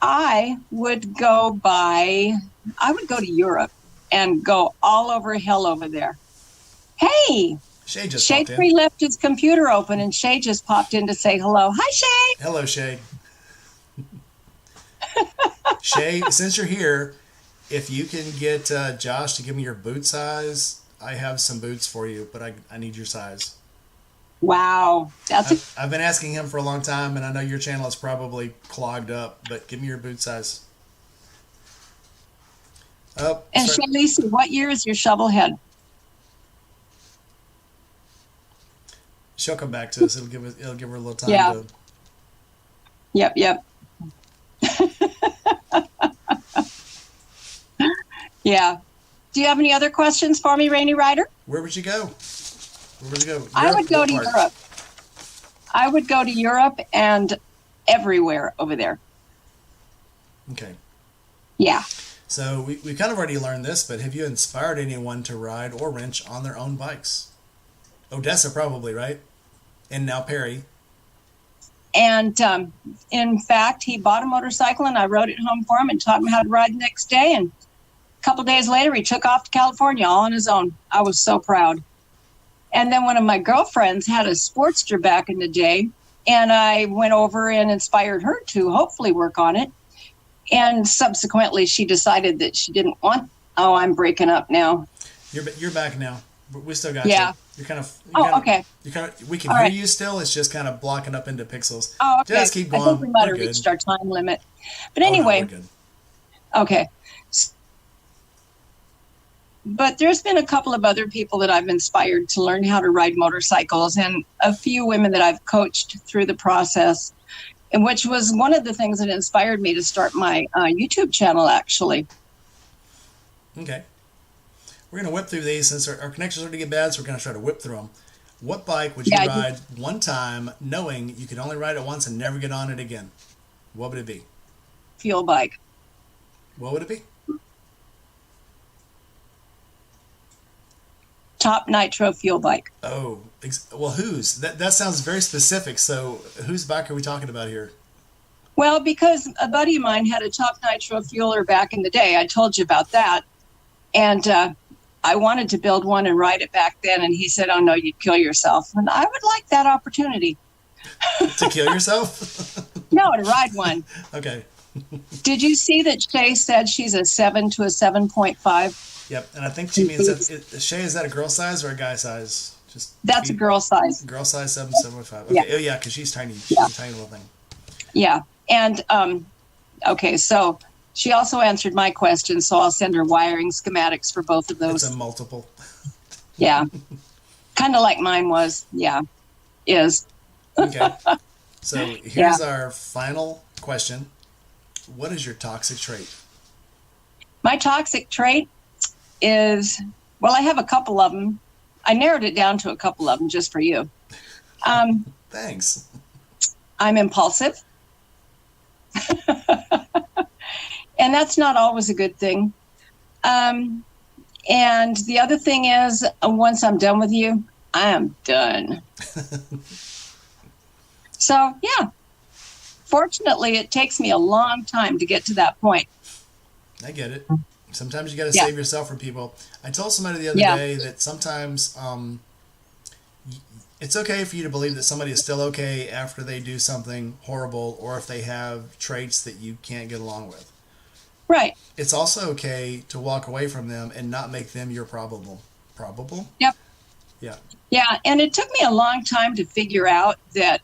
I would go to Europe and go all over hell over there. Hey, Shay just Shay popped in. Tree left his computer open, and Shay just popped in to say hello. Hi, Shay. Hello, Shay. Shay, since you're here, if you can get Josh to give me your boot size, I have some boots for you, but I need your size. Wow, I've been asking him for a long time, and I know your channel is probably clogged up, but give me your boot size. Oh, and Shay Lisa, what year is your Shovelhead? She'll come back to us. It'll give her a little time. Yeah. To... Yep. Yeah. Do you have any other questions for me, Rainy Rider? Where would you go? I would go to Europe. I would go to Europe and everywhere over there. Okay. Yeah. So we kind of already learned this, but have you inspired anyone to ride or wrench on their own bikes? Odessa probably, right? And now Perry. And in fact, he bought a motorcycle, and I rode it home for him and taught him how to ride the next day. And a couple days later, he took off to California all on his own. I was so proud. And then one of my girlfriends had a Sportster back in the day, And I went over and inspired her to hopefully work on it. And subsequently, she decided that she didn't want. Oh, I'm breaking up now. You're back now. We still got Yeah. you. You're kind of. Okay. You kind of. We can All hear right. you still. It's just kind of blocking up into pixels. Oh, okay. Just keep going. I think we might We're have good. reached our time limit. But Oh, no, anyway, we're good. okay. But there's been a couple of other people that I've inspired to learn how to ride motorcycles, and a few women that I've coached through the process, and which was one of the things that inspired me to start my YouTube channel, actually. Okay. We're going to whip through these since our connections are to get bad, so we're going to try to whip through them. What bike would you ride one time knowing you could only ride it once and never get on it again? What would it be? Fuel bike. What would it be? Top nitro fuel bike. Oh, well, whose? That sounds very specific. So whose bike are we talking about here? Well, because a buddy of mine had a top nitro fueler back in the day. I told you about that. And I wanted to build one and ride it back then. And he said, oh, no, you'd kill yourself. And I would like that opportunity. To kill yourself? No, to ride one. Okay. Did you see that Shay said she's a 7 to a 7.5? Yep. And I think she means that Shay, is that a girl size or a guy size? That's a girl size. Girl size 7.5. Okay. Yeah. Oh, yeah, because she's tiny. She's a tiny little thing. Yeah. And, okay, so she also answered my question, so I'll send her wiring schematics for both of those. It's a multiple. Yeah. Kind of like mine was. Yeah. Is. Okay. So here's our final question. What is your toxic trait? My toxic trait is, well, I have a couple of them. I narrowed it down to a couple of them just for you. Thanks. I'm impulsive. And that's not always a good thing. And the other thing is, once I'm done with you, I am done. So, yeah. Fortunately, it takes me a long time to get to that point. I get it. Sometimes you got to save yourself from people. I told somebody the other day that sometimes it's okay for you to believe that somebody is still okay after they do something horrible or if they have traits that you can't get along with. Right. It's also okay to walk away from them and not make them your probable. Yep. Yeah. Yeah, and it took me a long time to figure out that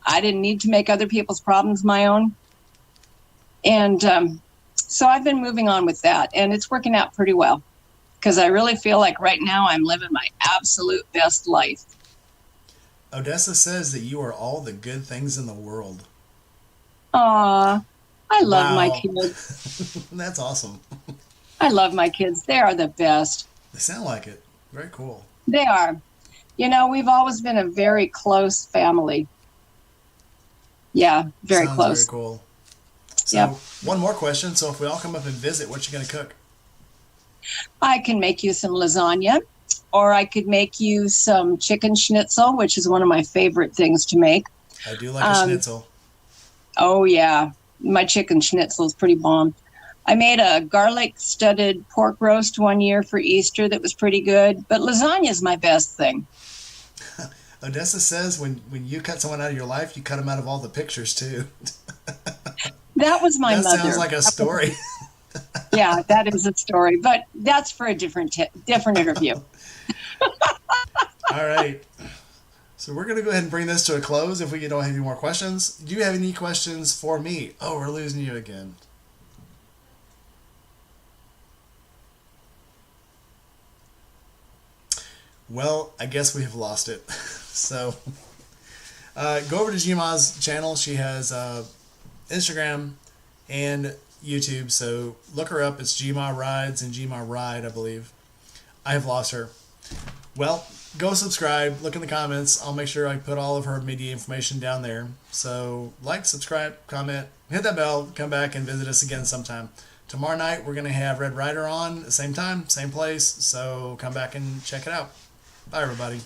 I didn't need to make other people's problems my own. And so I've been moving on with that, and it's working out pretty well because I really feel like right now I'm living my absolute best life. Odessa says that you are all the good things in the world. Aw, I love my kids. That's awesome. I love my kids. They are the best. They sound like it. Very cool. They are. You know, we've always been a very close family. Yeah, very Sounds close. Very cool. So, one more question. So, if we all come up and visit, what you going to cook? I can make you some lasagna, or I could make you some chicken schnitzel, which is one of my favorite things to make. I do like a schnitzel. Oh, yeah. My chicken schnitzel is pretty bomb. I made a garlic studded pork roast one year for Easter that was pretty good, but lasagna is my best thing. Odessa says when you cut someone out of your life, you cut them out of all the pictures too. That was my mother. That sounds like a story. Yeah, that is a story, but that's for a different interview. All right. So we're going to go ahead and bring this to a close if we don't have any more questions. Do you have any questions for me? Oh, we're losing you again. Well, I guess we have lost it. So go over to Gma's channel. She has Instagram and YouTube. So look her up. It's GmaRides and GmaRide, I believe. I have lost her. Well, go subscribe. Look in the comments. I'll make sure I put all of her media information down there. So like, subscribe, comment, hit that bell, come back and visit us again sometime. Tomorrow night we're going to have Red Rider on, same time, same place. So come back and check it out. Bye, everybody.